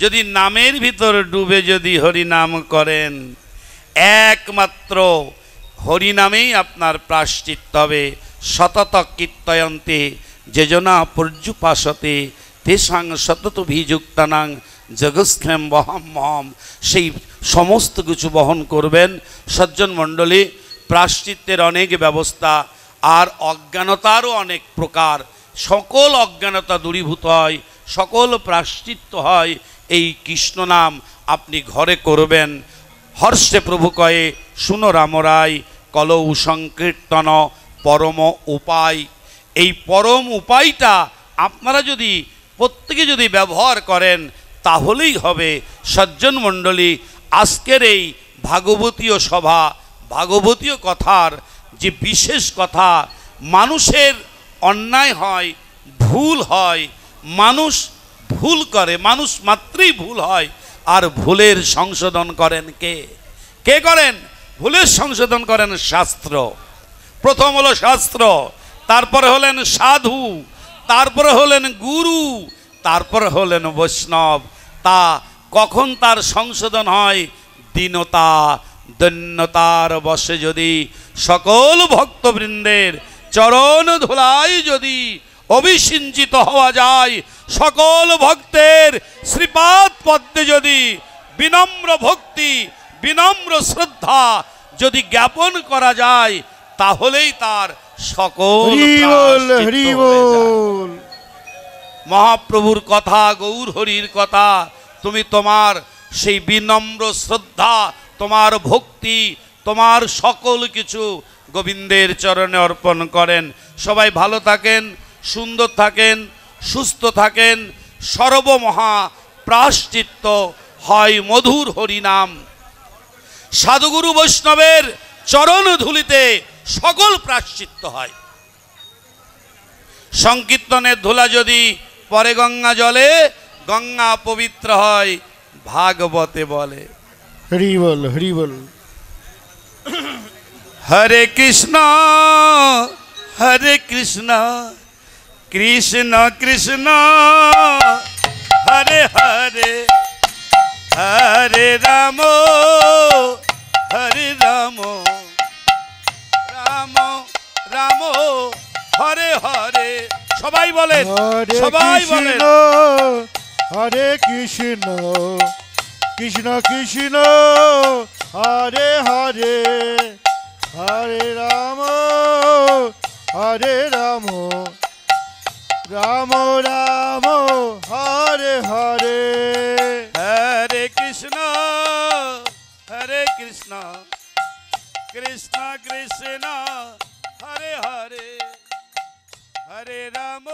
যদি নামের ভিতর ডুবে যদি হরিনাম করেন। একমাত্র হরিনামেই আপনার প্রায়শ্চিত্ত হবে। সতত কীর্তয়ন্তে যেজনা পর্যুপাসতে তেসাং সতত ভিযুক্তানাং জগৎক্ষেম বহম মহম। সেই সমস্ত কিছু বহন করবেন। সজ্জন মণ্ডলী, প্রায়শ্চিত্তের অনেক ব্যবস্থা, আর অজ্ঞানতারও অনেক প্রকার। সকল অজ্ঞানতা দূরীভূত হয়, সকল প্রায়শ্চিত্ত হয় এই কৃষ্ণ নাম আপনি ঘরে করবেন। হর্ষে প্রভু কয়ে শুনো রামরায়, কলৌ সংকীর্তন পরম উপায়। এই পরম উপায়টা আপনারা যদি প্রত্যেকে যদি ব্যবহার করেন তাহলেই হবে। সজ্জন মণ্ডলী, আজকের এই ভাগবতীয় সভা, ভাগবতীয় কথার যে বিশেষ কথা, মানুষের অন্যায় হয়, ভুল হয়, মানুষ ভুল করে, মানুষ মাত্রই ভুল হয়। আর ভুলের সংশোধন করেন কে? কে করেন? ভুলের সংশোধন করেন শাস্ত্র। প্রথম হলো শাস্ত্র, তারপরে হলেন সাধু, তারপরে হলেন গুরু, তারপরে হলেন বৈষ্ণব। তা কখন তার সংশোধন হয়? দীনতা দৈন্যতার বশে যদি সকল ভক্তবৃন্দের চরণ ধুলায় যদি অভিসিঞ্চিত হওয়া যায়, সকল ভক্তের শ্রীপাদ পদ্মে যদি বিনম্র ভক্তি, বিনম্র শ্রদ্ধা যদি জ্ঞাপন করা যায়, তাহলেই তার সকল প্রায়শ্চিত্ত হয়ে যায়। মহাপ্রভুর কথা, গৌর হরির কথা, তুমি তোমার সেই বিনম্র শ্রদ্ধা, তোমার ভক্তি, তোমার সকল কিছু গোবিন্দের চরণে অর্পণ করেন। সবাই ভালো থাকেন, সুন্দর থাকেন, সুস্থ থাকেন। সর্বমহা প্রায়শ্চিত্ত হয় মধুর হরিনাম। সাধুগুরু বৈষ্ণবের চরণ ধুলিতে সকল প্রায়শ্চিত্ত হয়। সংকীর্তনের ধুলা যদি পরে গঙ্গা জলে, গঙ্গা পবিত্র হয়, ভাগবতে বলে। হরি বল, হরি বল। হরে কৃষ্ণ হরে কৃষ্ণ, কৃষ্ণ কৃষ্ণ হরে হরে, হরে রাম হরে রাম, রাম রাম হরে হরে। সবাই বলেন, সবাই বলেন। হরে কৃষ্ণ কৃষ্ণ কৃষ্ণ হরে হরে, হরে রাম হরে রাম, রাম রাম হরে হরে। হরে কৃষ্ণ কৃষ্ণ কৃষ্ণ হরে হরে, হরে রাম